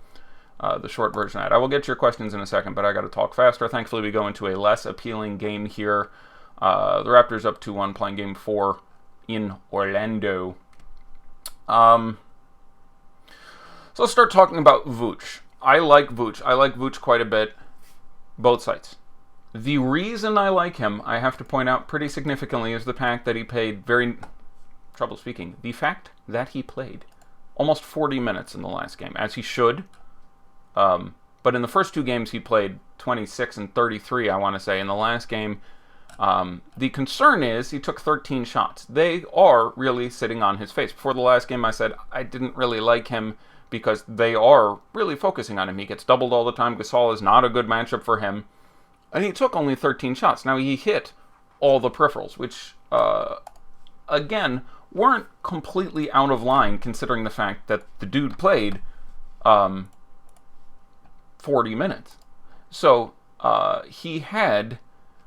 short version of that. I will get to your questions in a second, but I got to talk faster. Thankfully, we go into a less appealing game here. The Raptors up 2-1, playing Game 4 in Orlando. So let's start talking about Vooch. I like Vooch. I like Vooch quite a bit. Both sides. The reason I like him, I have to point out pretty significantly, is the fact that he played the fact that he played almost 40 minutes in the last game, as he should. But in the first two games, he played 26 and 33, I want to say. In the last game, the concern is he took 13 shots. They are really sitting on his face. Before the last game, I said I didn't really like him because they are really focusing on him. He gets doubled all the time. Gasol is not a good matchup for him. And he took only 13 shots. Now, he hit all the peripherals, which, again, weren't completely out of line considering the fact that the dude played 40 minutes. So, he had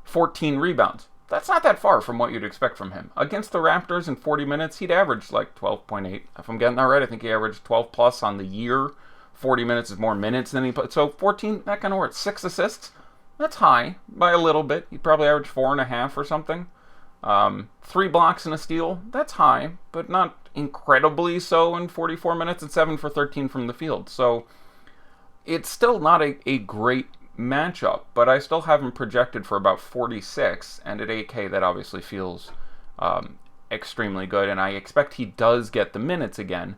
14 rebounds. That's not that far from what you'd expect from him. Against the Raptors in 40 minutes, he'd averaged like 12.8. If I'm getting that right, I think he averaged 12 plus on the year. 40 minutes is more minutes than he put. So 14, that kind of works. 6 assists. That's high by a little bit. He probably averaged 4.5 or something. 3 blocks and a steal. That's high, but not incredibly so in 44 minutes, and 7 for 13 from the field. So it's still not a great matchup, but I still have him projected for about 46, and at 8K that obviously feels extremely good, and I expect he does get the minutes again.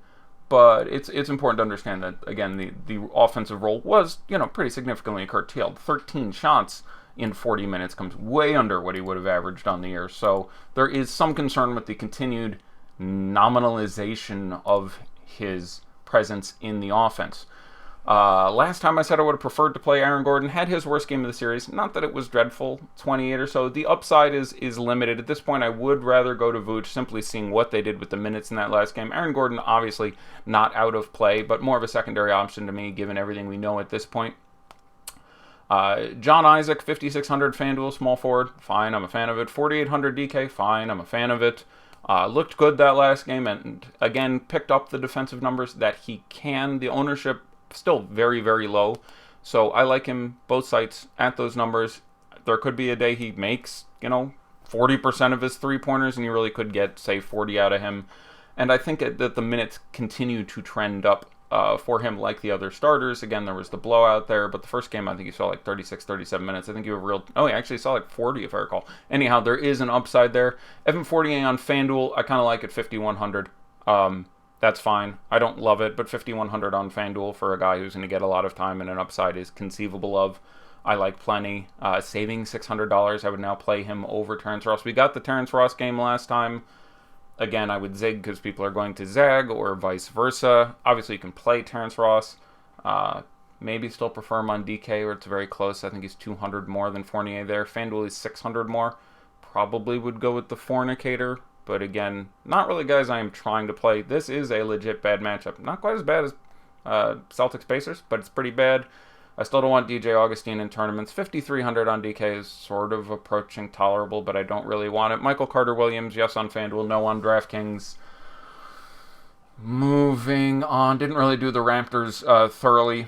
But it's important to understand that, again, the offensive role was, pretty significantly curtailed. 13 shots in 40 minutes comes way under what he would have averaged on the year. So there is some concern with the continued nominalization of his presence in the offense. Last time I said I would have preferred to play Aaron Gordon. Had his worst game of the series. Not that it was dreadful, 28 or so. The upside is limited. At this point, I would rather go to Vooch, simply seeing what they did with the minutes in that last game. Aaron Gordon, obviously not out of play, but more of a secondary option to me, given everything we know at this point. John Isaac, 5,600 FanDuel, small forward. Fine, I'm a fan of it. 4,800 DK, fine, I'm a fan of it. Looked good that last game, and again, picked up the defensive numbers that he can. The ownership still very, very low. So I like him both sites at those numbers. There could be a day he makes, 40% of his three-pointers, and you really could get, say, 40 out of him. And I think that the minutes continue to trend up for him like the other starters. Again, there was the blowout there, but the first game I think he saw like 36, 37 minutes. I think he actually saw like 40 if I recall. Anyhow, there is an upside there. Evan Fournier on FanDuel, I kind of like at 5,100. That's fine. I don't love it, but 5,100 on FanDuel for a guy who's going to get a lot of time and an upside is conceivable of. I like plenty. Saving $600, I would now play him over Terrence Ross. We got the Terrence Ross game last time. Again, I would zig because people are going to zag or vice versa. Obviously, you can play Terrence Ross. Maybe still prefer him on DK where it's very close. I think he's 200 more than Fournier there. FanDuel is 600 more. Probably would go with the Fornicator. But again, not really guys I am trying to play. This is a legit bad matchup. Not quite as bad as Celtics Pacers, but it's pretty bad. I still don't want DJ Augustine in tournaments. 5,300 on DK is sort of approaching tolerable, but I don't really want it. Michael Carter-Williams, yes on FanDuel, no on DraftKings. Moving on. Didn't really do the Raptors thoroughly.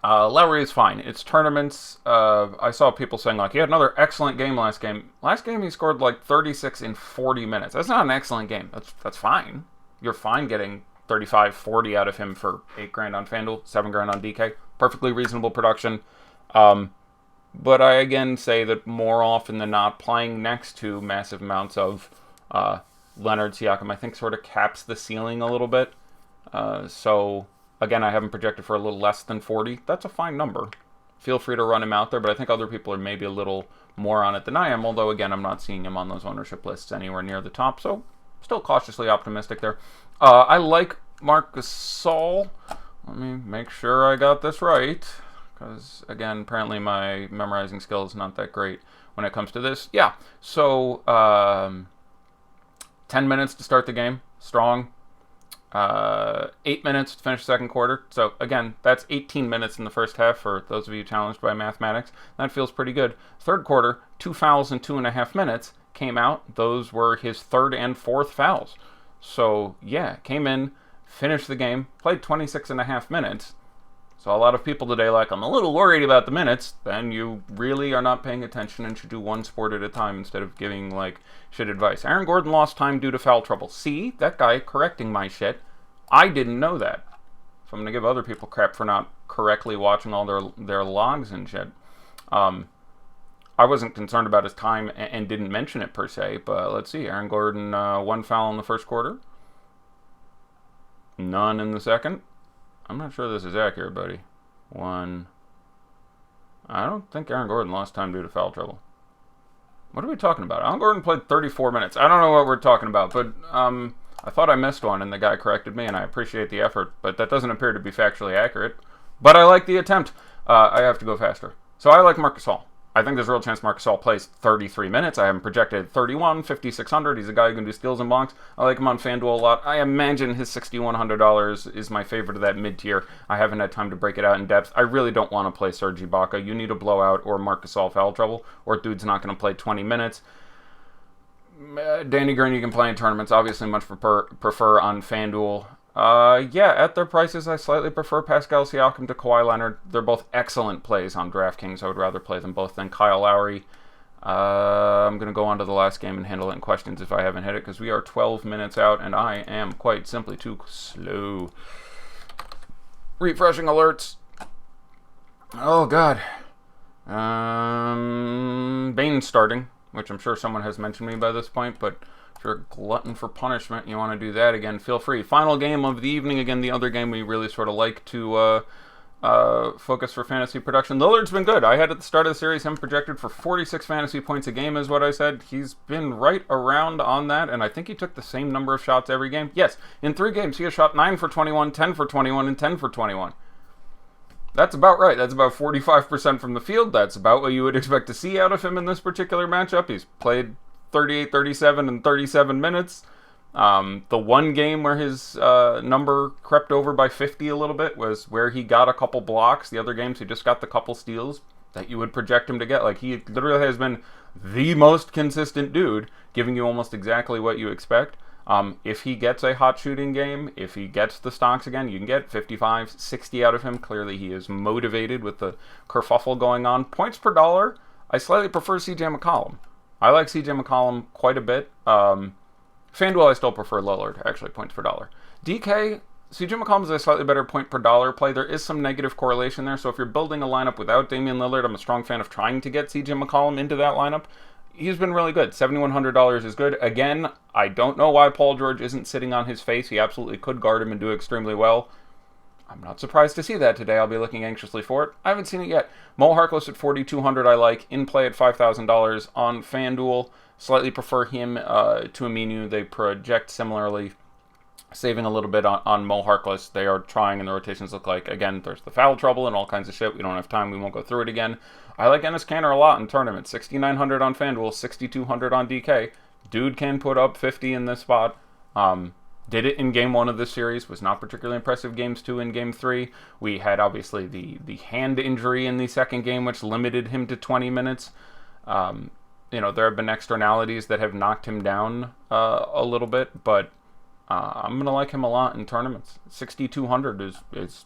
Lowry is fine. It's tournaments. I saw people saying, he had another excellent game last game. Last game, he scored 36 in 40 minutes. That's not an excellent game. That's fine. You're fine getting 35, 40 out of him for $8,000 on FanDuel, $7,000 on DK. Perfectly reasonable production. But I again say that more often than not, playing next to massive amounts of Leonard Siakam, I think sort of caps the ceiling a little bit. So again, I have him projected for a little less than 40. That's a fine number. Feel free to run him out there, but I think other people are maybe a little more on it than I am, although, again, I'm not seeing him on those ownership lists anywhere near the top, so still cautiously optimistic there. I like Marc Gasol. Let me make sure I got this right, because, again, apparently my memorizing skill is not that great when it comes to this. Yeah, so 10 minutes to start the game. Strong. 8 minutes to finish the second quarter. So, again, that's 18 minutes in the first half for those of you challenged by mathematics. That feels pretty good. Third quarter, 2 fouls in 2.5 minutes came out. Those were his third and fourth fouls. So, yeah, came in, finished the game, played 26.5 minutes. So a lot of people today I'm a little worried about the minutes. Then you really are not paying attention and should do one sport at a time instead of giving, shit advice. Aaron Gordon lost time due to foul trouble. See? That guy correcting my shit. I didn't know that. So I'm going to give other people crap for not correctly watching all their logs and shit. I wasn't concerned about his time and didn't mention it per se, but let's see. Aaron Gordon, 1 foul in the first quarter. None in the second. I'm not sure this is accurate, buddy. 1. I don't think Aaron Gordon lost time due to foul trouble. What are we talking about? Aaron Gordon played 34 minutes. I don't know what we're talking about, but I thought I missed one, and the guy corrected me, and I appreciate the effort, but that doesn't appear to be factually accurate. But I like the attempt. I have to go faster. So I like Marc Gasol. I think there's a real chance Marc Gasol plays 33 minutes. I have him projected 31, 5,600. He's a guy who can do steals and blocks. I like him on FanDuel a lot. I imagine his $6,100 is my favorite of that mid-tier. I haven't had time to break it out in depth. I really don't want to play Serge Ibaka. You need a blowout or Marc Gasol foul trouble, or dude's not going to play 20 minutes. Danny Green you can play in tournaments. Obviously much prefer on FanDuel. At their prices, I slightly prefer Pascal Siakam to Kawhi Leonard. They're both excellent plays on DraftKings. I would rather play them both than Kyle Lowry. I'm going to go on to the last game and handle it in questions if I haven't hit it, because we are 12 minutes out, and I am quite simply too slow. Refreshing alerts. Oh, God. Bane's starting, which I'm sure someone has mentioned me by this point, but if you're a glutton for punishment, you want to do that again, feel free. Final game of the evening. Again, the other game we really sort of like to focus for fantasy production. Lillard's been good. I had at the start of the series him projected for 46 fantasy points a game is what I said. He's been right around on that, and I think he took the same number of shots every game. Yes, in 3 games he has shot 9 for 21, 10 for 21, and 10 for 21. That's about right. That's about 45% from the field. That's about what you would expect to see out of him in this particular matchup. He's played 38, 37, and 37 minutes. The one game where his number crept over by 50 a little bit was where he got a couple blocks. The other games he just got the couple steals that you would project him to get. He literally has been the most consistent dude, giving you almost exactly what you expect. If he gets a hot shooting game, if he gets the stocks again, you can get 55, 60 out of him. Clearly he is motivated with the kerfuffle going on. Points per dollar, I slightly prefer CJ McCollum. I like CJ McCollum quite a bit. FanDuel, I still prefer Lillard, actually, points per dollar. DK, CJ McCollum is a slightly better point per dollar play. There is some negative correlation there, so if you're building a lineup without Damian Lillard, I'm a strong fan of trying to get CJ McCollum into that lineup. He's been really good. $7,100 is good. Again, I don't know why Paul George isn't sitting on his face. He absolutely could guard him and do extremely well. I'm not surprised to see that today. I'll be looking anxiously for it. I haven't seen it yet. Mo Harkless at $4,200 I like. In play at $5,000 on FanDuel. Slightly prefer him to Aminu. They project similarly. Saving a little bit on Mo Harkless. They are trying, and the rotations look like, again, there's the foul trouble and all kinds of shit. We don't have time. We won't go through it again. I like Enes Kanter a lot in tournaments. $6,900 on FanDuel, $6,200 on DK. Dude can put up 50 in this spot. Did it in Game 1 of this series. Was not particularly impressive Games 2 and Game 3. We had, obviously, the hand injury in the second game, which limited him to 20 minutes. There have been externalities that have knocked him down a little bit, but I'm going to like him a lot in tournaments. $6,200 is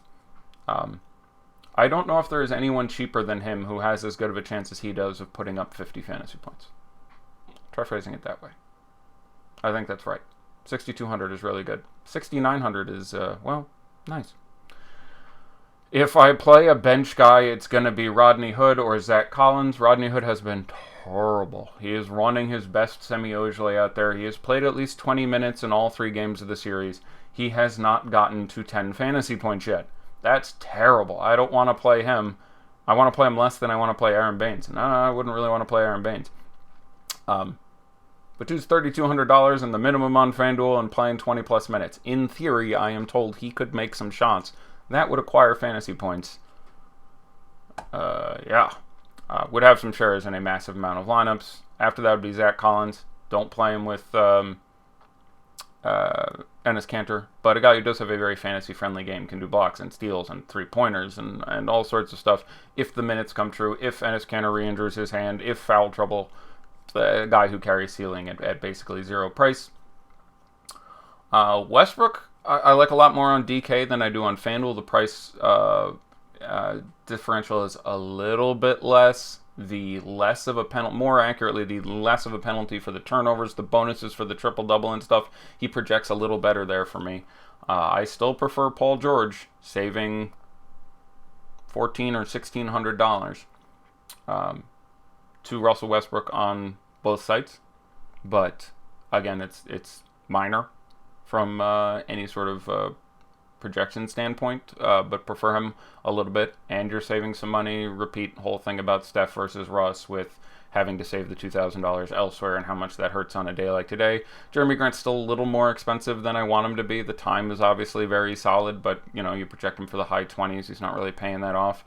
I don't know if there is anyone cheaper than him who has as good of a chance as he does of putting up 50 fantasy points. Try phrasing it that way. I think that's right. 6,200 is really good. 6,900 is, nice. If I play a bench guy, it's going to be Rodney Hood or Zach Collins. Rodney Hood has been horrible. He is running his best Semi Ojeleye out there. He has played at least 20 minutes in all 3 games of the series. He has not gotten to 10 fantasy points yet. That's terrible. I don't want to play him. I want to play him less than I want to play Aaron Baines. No, I wouldn't really want to play Aaron Baines. But dude's $3,200 and the minimum on FanDuel and playing 20 plus minutes. In theory, I am told he could make some shots. That would acquire fantasy points. Would have some shares in a massive amount of lineups. After that would be Zach Collins. Don't play him with Enes Kanter, but a guy who does have a very fantasy-friendly game, can do blocks and steals and three-pointers and all sorts of stuff if the minutes come true, if Enes Kanter re-injures his hand, if foul trouble. A guy who carries ceiling at basically zero price. Westbrook, I like a lot more on DK than I do on FanDuel. The price differential is a little bit less. The less of a penalty, more accurately, the less of a penalty for the turnovers, the bonuses for the triple-double and stuff. He projects a little better there for me. I still prefer Paul George, saving $1,400 or $1,600 to Russell Westbrook on both sites. But again, it's minor from any sort of projection standpoint, but prefer him a little bit, and you're saving some money. Repeat whole thing about Steph versus Russ with having to save the $2,000 elsewhere and how much that hurts on a day like today. Jeremy Grant's still a little more expensive than I want him to be. The time is obviously very solid, but you project him for the high 20s. He's not really paying that off.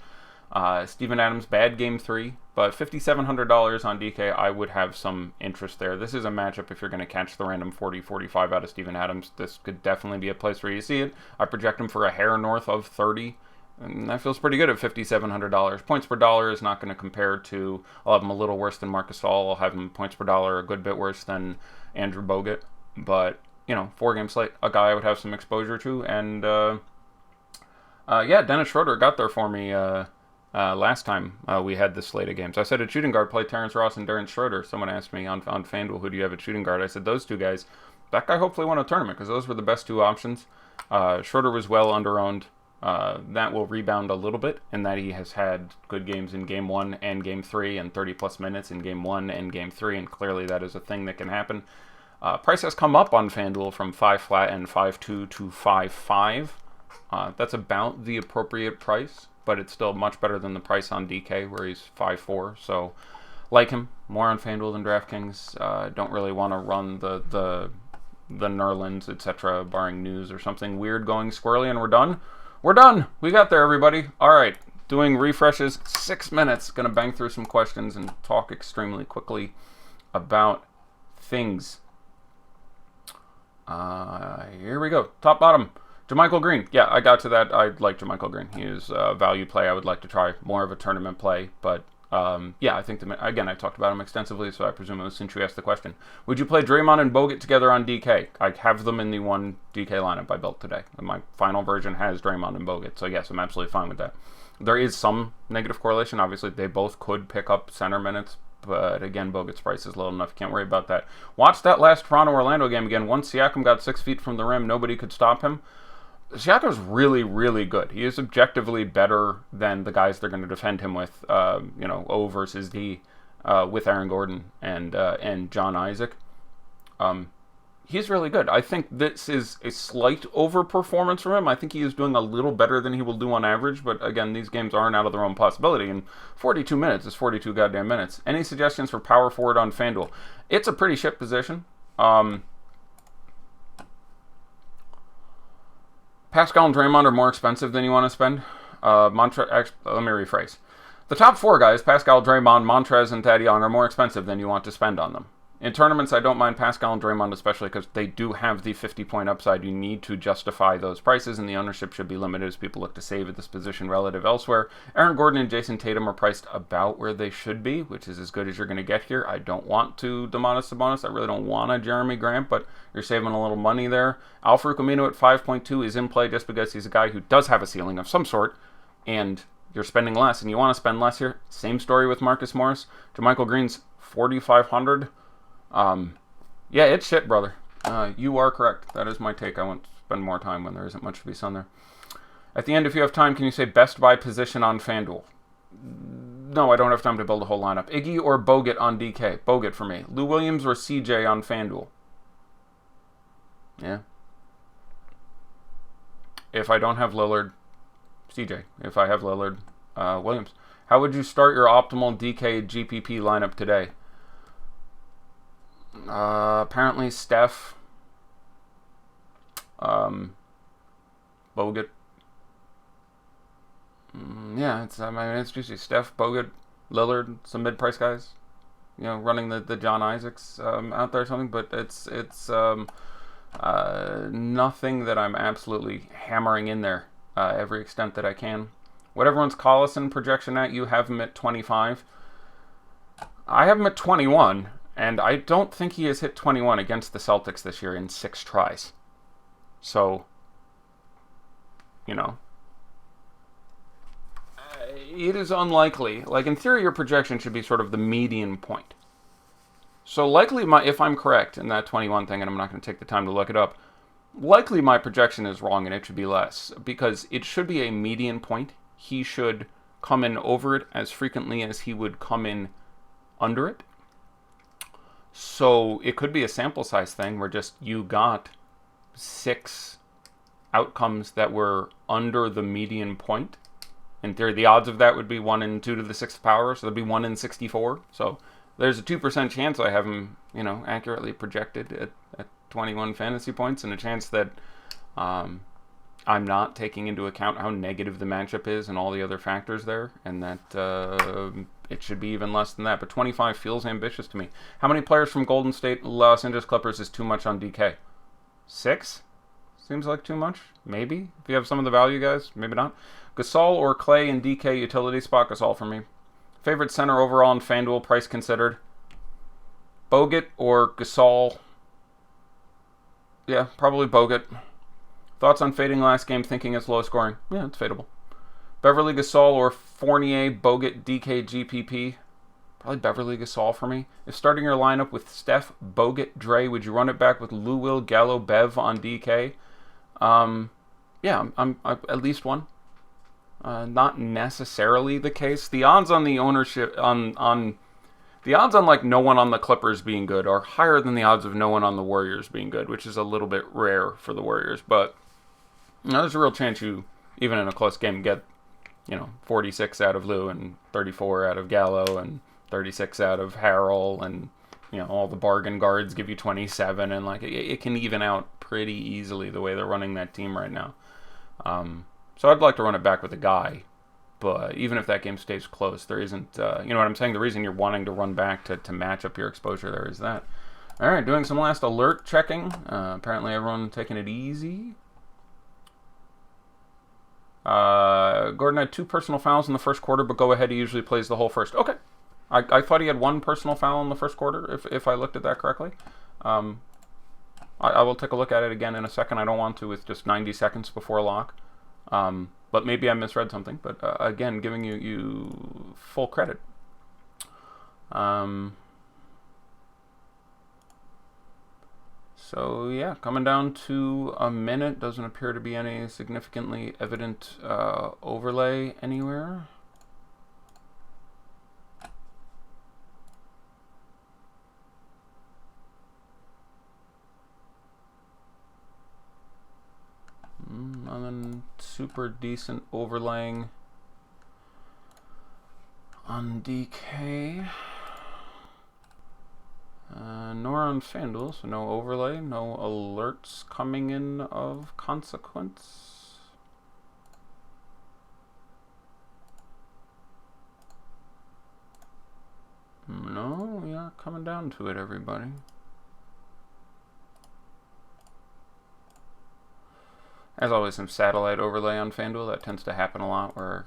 Steven Adams, bad game 3, but $5,700 on DK, I would have some interest there. This is a matchup if you're going to catch the random 40-45 out of Steven Adams. This could definitely be a place where you see it. I project him for a hair north of 30, and that feels pretty good at $5,700. Points per dollar is not going to compare to, I'll have him a little worse than Marcus All. I'll have him points per dollar a good bit worse than Andrew Bogut, but, 4-game slate, a guy I would have some exposure to, and, Dennis Schroeder got there for me, last time we had this slate of games. I said at shooting guard, play Terrence Ross and Darren Schroeder. Someone asked me on FanDuel, who do you have at shooting guard? I said those two guys. That guy hopefully won a tournament because those were the best two options. Schroeder was well under-owned. That will rebound a little bit in that he has had good games in Game 1 and Game 3 and 30-plus minutes in Game 1 and Game 3, and clearly that is a thing that can happen. Price has come up on FanDuel from 5 flat and 5.2 to 5.5. That's about the appropriate price, but it's still much better than the price on DK where he's 5.4. So, like him, more on FanDuel than DraftKings. Don't really want to run the Nerlens, etc., barring news or something weird going squirrely, and we're done. We're done. We got there, everybody. All right, doing refreshes, 6 minutes. Going to bang through some questions and talk extremely quickly about things. Here we go. Top, bottom. JaMychal Green. Yeah, I got to that. I like JaMychal Green. He is a value play. I would like to try more of a tournament play. But, I think, again, I talked about him extensively, so I presume it was since you asked the question. Would you play Draymond and Bogut together on DK? I have them in the one DK lineup I built today. My final version has Draymond and Bogut. So, yes, I'm absolutely fine with that. There is some negative correlation. Obviously, they both could pick up center minutes. But again, Bogut's price is low enough. Can't worry about that. Watch that last Toronto-Orlando game again. Once Siakam got 6 feet from the rim, nobody could stop him. Siakam's really, really good. He is objectively better than the guys they're going to defend him with, O versus D, with Aaron Gordon and John Isaac. He's really good. I think this is a slight overperformance from him. I think he is doing a little better than he will do on average, but again, these games aren't out of their own possibility, and 42 minutes is 42 goddamn minutes. Any suggestions for power forward on FanDuel? It's a pretty shit position. Pascal and Draymond are more expensive than you want to spend. Let me rephrase. The top 4 guys, Pascal, Draymond, Montrez, and Thad Young, are more expensive than you want to spend on them. In tournaments, I don't mind Pascal and Draymond, especially because they do have the 50-point upside. You need to justify those prices, and the ownership should be limited as people look to save at this position relative elsewhere. Aaron Gordon and Jason Tatum are priced about where they should be, which is as good as you're going to get here. I don't want to Domantas Sabonis. I really don't want a Jeremy Grant, but you're saving a little money there. Al-Farouq Aminu at 5.2 is in play just because he's a guy who does have a ceiling of some sort, and you're spending less, and you want to spend less here. Same story with Marcus Morris. JaMychal Green's 4,500. Yeah, it's shit, brother. You are correct. That is my take. I won't spend more time when there isn't much to be said there. At the end, if you have time, can you say best buy position on FanDuel? No, I don't have time to build a whole lineup. Iggy or Bogut on DK? Bogut for me. Lou Williams or CJ on FanDuel? Yeah. If I don't have Lillard, CJ. If I have Lillard, Williams. How would you start your optimal DK GPP lineup today? Apparently Steph, Bogut. It's juicy. Steph, Bogut, Lillard, some mid-price guys. Running the John Isaacs out there or something. But it's Nothing that I'm absolutely hammering in there every extent that I can. What everyone's Collison projection at, you have him at 25. I have him at 21, and I don't think he has hit 21 against the Celtics this year in 6 tries. So, you know, it is unlikely. Like, in theory, your projection should be sort of the median point. So likely, if I'm correct in that 21 thing, and I'm not going to take the time to look it up, likely my projection is wrong and it should be less, because it should be a median point. He should come in over it as frequently as he would come in under it. So it could be a sample size thing where just you got 6 outcomes that were under the median point. In theory, the odds of that would be 1 in 2 to the 6th power, so that'd be 1 in 64. So there's a 2% chance I have him, accurately projected at 21 fantasy points, and a chance that I'm not taking into account how negative the matchup is and all the other factors there, and that it should be even less than that. But 25 feels ambitious to me. How many players from Golden State, Los Angeles Clippers is too much on DK? 6? Seems like too much. Maybe. If you have some of the value guys, maybe not. Gasol or Clay in DK utility spot, Gasol for me. Favorite center overall in FanDuel, price considered. Bogut or Gasol? Yeah, probably Bogut. Thoughts on fading last game, thinking it's low scoring? Yeah, it's fadeable. Beverly Gasol or Fournier, Bogut, DK, GPP? Probably Beverly Gasol for me. If starting your lineup with Steph, Bogut, Dre, would you run it back with Lou Will, Gallo, Bev on DK? Yeah, I'm at least one. Not necessarily the case. The odds on the ownership the odds on like no one on the Clippers being good are higher than the odds of no one on the Warriors being good, which is a little bit rare for the Warriors. But there's a real chance you, even in a close game, get 46 out of Lou and 34 out of Gallo and 36 out of Harrell, and all the bargain guards give you 27, and like it can even out pretty easily the way they're running that team right now. So I'd like to run it back with a guy, but even if that game stays close, there isn't, what I'm saying? The reason you're wanting to run back to match up your exposure there is that. All right, doing some last alert checking. Apparently everyone taking it easy. Gordon had 2 personal fouls in the first quarter, but go ahead, he usually plays the whole first. Okay. I thought he had 1 personal foul in the first quarter, if I looked at that correctly. I will take a look at it again in a second. I don't want to with just 90 seconds before lock. But maybe I misread something. But again, giving you full credit. So yeah, coming down to a minute. Doesn't appear to be any significantly evident overlay anywhere. Nothing super decent overlaying on DK. Nor on FanDuel, so no overlay, no alerts coming in of consequence. No, we are coming down to it, everybody. As always, some satellite overlay on FanDuel. That tends to happen a lot where,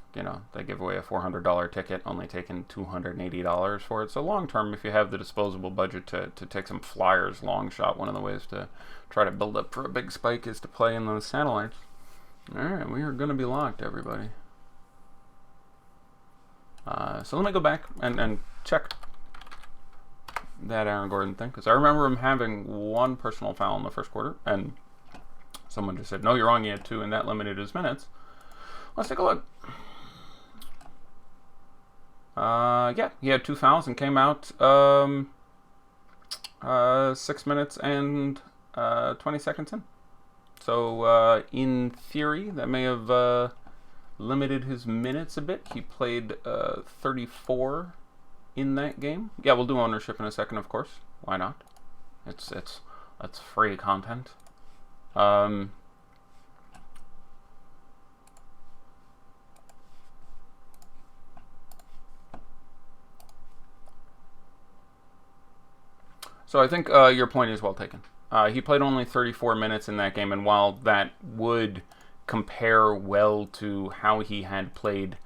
they give away a $400 ticket, only taking $280 for it. So long term, if you have the disposable budget to take some flyers long shot, one of the ways to try to build up for a big spike is to play in those satellites. All right, we are going to be locked, everybody. So let me go back and check that Aaron Gordon thing, because I remember him having 1 personal foul in the first quarter, and someone just said, no, you're wrong, he had 2, and that limited his minutes. Let's take a look. Yeah, he had 2 fouls and came out 6 minutes and 20 seconds in. So, in theory, that may have limited his minutes a bit. He played 34 in that game. Yeah, we'll do ownership in a second, of course. Why not? That's free content. So I think your point is well taken. He played only 34 minutes in that game, and while that would compare well to how he had played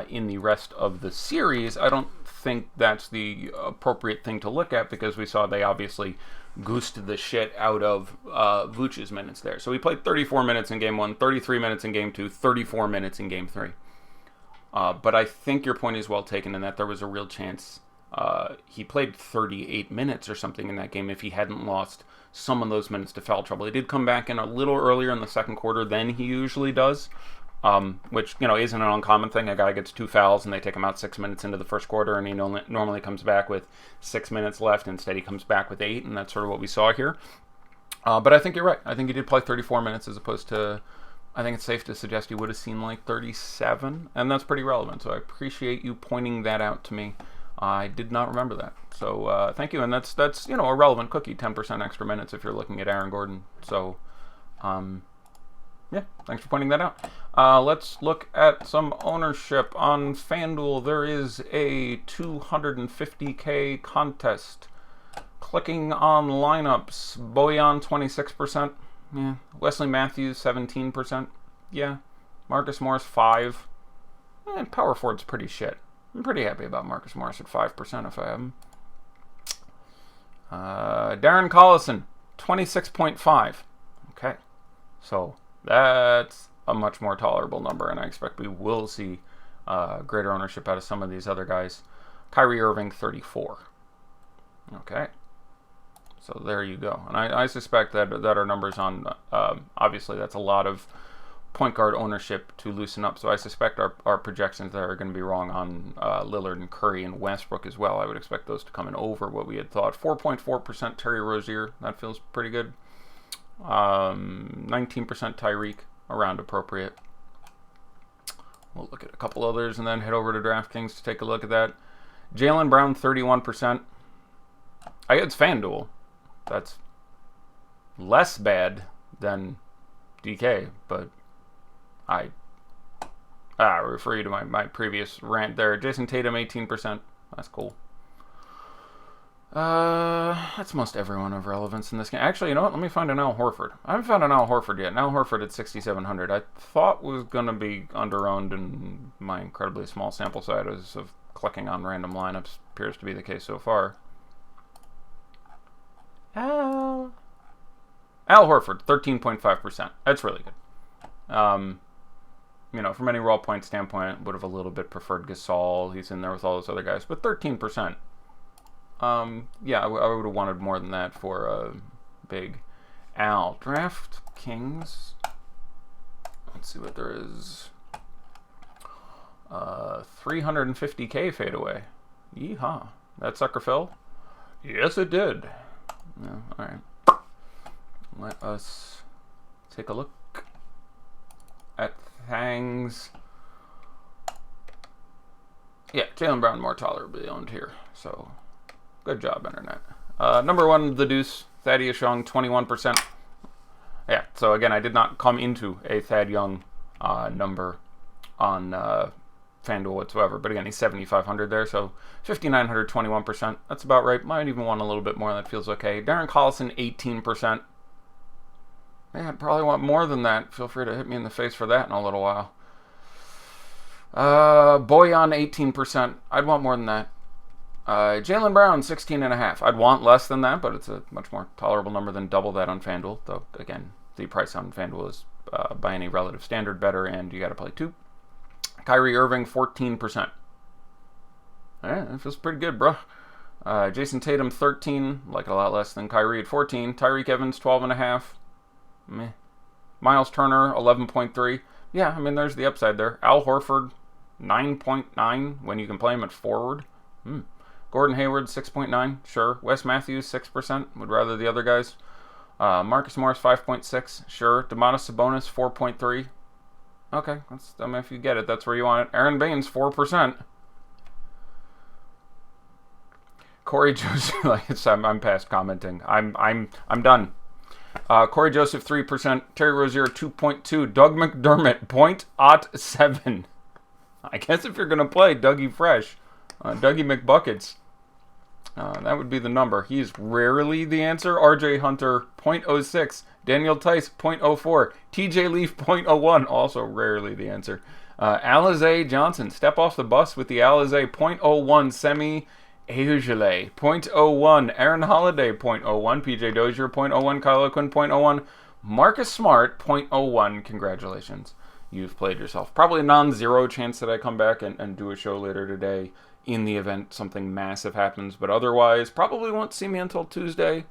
in the rest of the series, I don't think that's the appropriate thing to look at, because we saw they obviously goosed the shit out of Vooch's minutes there. So he played 34 minutes in Game 1, 33 minutes in Game 2, 34 minutes in Game 3. But I think your point is well taken in that there was a real chance he played 38 minutes or something in that game if he hadn't lost some of those minutes to foul trouble. He did come back in a little earlier in the second quarter than he usually does, which, isn't an uncommon thing. A guy gets 2 fouls and they take him out 6 minutes into the first quarter, and he normally comes back with 6 minutes left. Instead, he comes back with 8, and that's sort of what we saw here. But I think you're right. I think he did play 34 minutes as opposed to, I think it's safe to suggest he would have seen like 37, and that's pretty relevant. So I appreciate you pointing that out to me. I did not remember that. So thank you. And that's a relevant cookie, 10% extra minutes if you're looking at Aaron Gordon. So yeah, thanks for pointing that out. Let's look at some ownership on FanDuel. There is a 250K contest. Clicking on lineups, Bojan 26%. Yeah. Wesley Matthews 17%. Yeah. Marcus Morris 5%. And power forward's pretty shit. I'm pretty happy about Marcus Morris at 5% if I have him. Darren Collison, 26.5. Okay. So that's a much more tolerable number, and I expect we will see greater ownership out of some of these other guys. Kyrie Irving, 34. Okay. So there you go. And I suspect that our numbers on, obviously that's a lot of point guard ownership to loosen up. So I suspect our projections there are going to be wrong on Lillard and Curry and Westbrook as well. I would expect those to come in over what we had thought. 4.4% Terry Rozier. That feels pretty good. 19% Tyreek. Around appropriate. We'll look at a couple others and then head over to DraftKings to take a look at that. Jaylen Brown, 31%. I guess it's FanDuel. That's less bad than DK, but I refer you to my previous rant there. Jason Tatum, 18%. That's cool. That's most everyone of relevance in this game. Actually, you know what? Let me find an Al Horford. I haven't found an Al Horford yet. An Al Horford at 6,700. I thought was going to be under-owned in my incredibly small sample size of clicking on random lineups. Appears to be the case so far. Al Horford, 13.5%. That's really good. From any raw point standpoint, would have a little bit preferred Gasol. He's in there with all those other guys, but 13%. Yeah, I would have wanted more than that for big Al. DraftKings. Let's see what there is. 350K fadeaway. Yeehaw. That sucker fell? Yes, it did. Yeah, all right. Let us take a look at things. Yeah, Jaylen Brown more tolerably owned here. So, good job, Internet. Number one, the Deuce, Thaddeus Young, 21%. Yeah, so again, I did not come into a Thad Young number on FanDuel whatsoever. But again, he's 7,500 there, so 5,900, 21%. That's about right. Might even want a little bit more. That feels okay. Darren Collison, 18%. Yeah, I'd probably want more than that. Feel free to hit me in the face for that in a little while. Bojan, 18%. I'd want more than that. Jaylen Brown, 16.5. I'd want less than that, but it's a much more tolerable number than double that on FanDuel. Though, again, the price on FanDuel is, by any relative standard, better, and you got to play 2. Kyrie Irving, 14%. Yeah, that feels pretty good, bro. Jason Tatum, 13. Like it a lot less than Kyrie at 14. Tyreek Evans, 12.5. Meh. Miles Turner, 11.3. Yeah, I mean, there's the upside there. Al Horford, 9.9 when you can play him at forward. Gordon Hayward, 6.9. Sure. Wes Matthews, 6%. Would rather the other guys. Marcus Morris, 5.6. Sure. Domantas Sabonis, 4.3. Okay. If you get it, that's where you want it. Aaron Baines, 4%. Corey Joseph, I'm past commenting. I'm done. Corey Joseph, 3%. Terry Rozier, 2.2. Doug McDermott, 0.07. I guess if you're going to play Dougie Fresh, Dougie McBuckets. That would be the number. He's rarely the answer. RJ Hunter, 0.06. Daniel Tice, 0.04. TJ Leaf, 0.01. Also rarely the answer. Alize Johnson, step off the bus with the Alize, 0.01. Semi Eugele, 0.01. Aaron Holiday, 0.01. PJ Dozier, 0.01. Kyle O'Quinn, 0.01. Marcus Smart, 0.01. Congratulations. You've played yourself. Probably a non-zero chance that I come back and do a show later today in the event something massive happens. But otherwise, probably won't see me until Tuesday.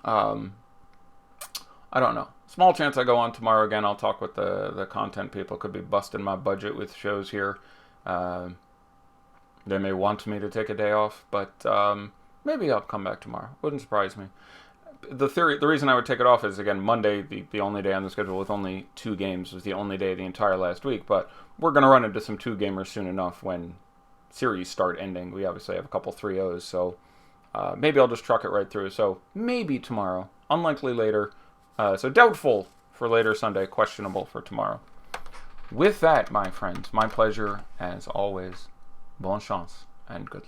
I don't know. Small chance I go on tomorrow again. I'll talk with the content people. Could be busting my budget with shows here. They may want me to take a day off, but maybe I'll come back tomorrow. Wouldn't surprise me. The reason I would take it off is, again, Monday, the only day on the schedule with only 2 games, was the only day the entire last week. But we're going to run into some 2-gamers soon enough when series start ending. We obviously have a couple 3-0s, so maybe I'll just truck it right through. So maybe tomorrow, unlikely later. So doubtful for later Sunday, questionable for tomorrow. With that, my friends, my pleasure as always. Bonne chance and good luck.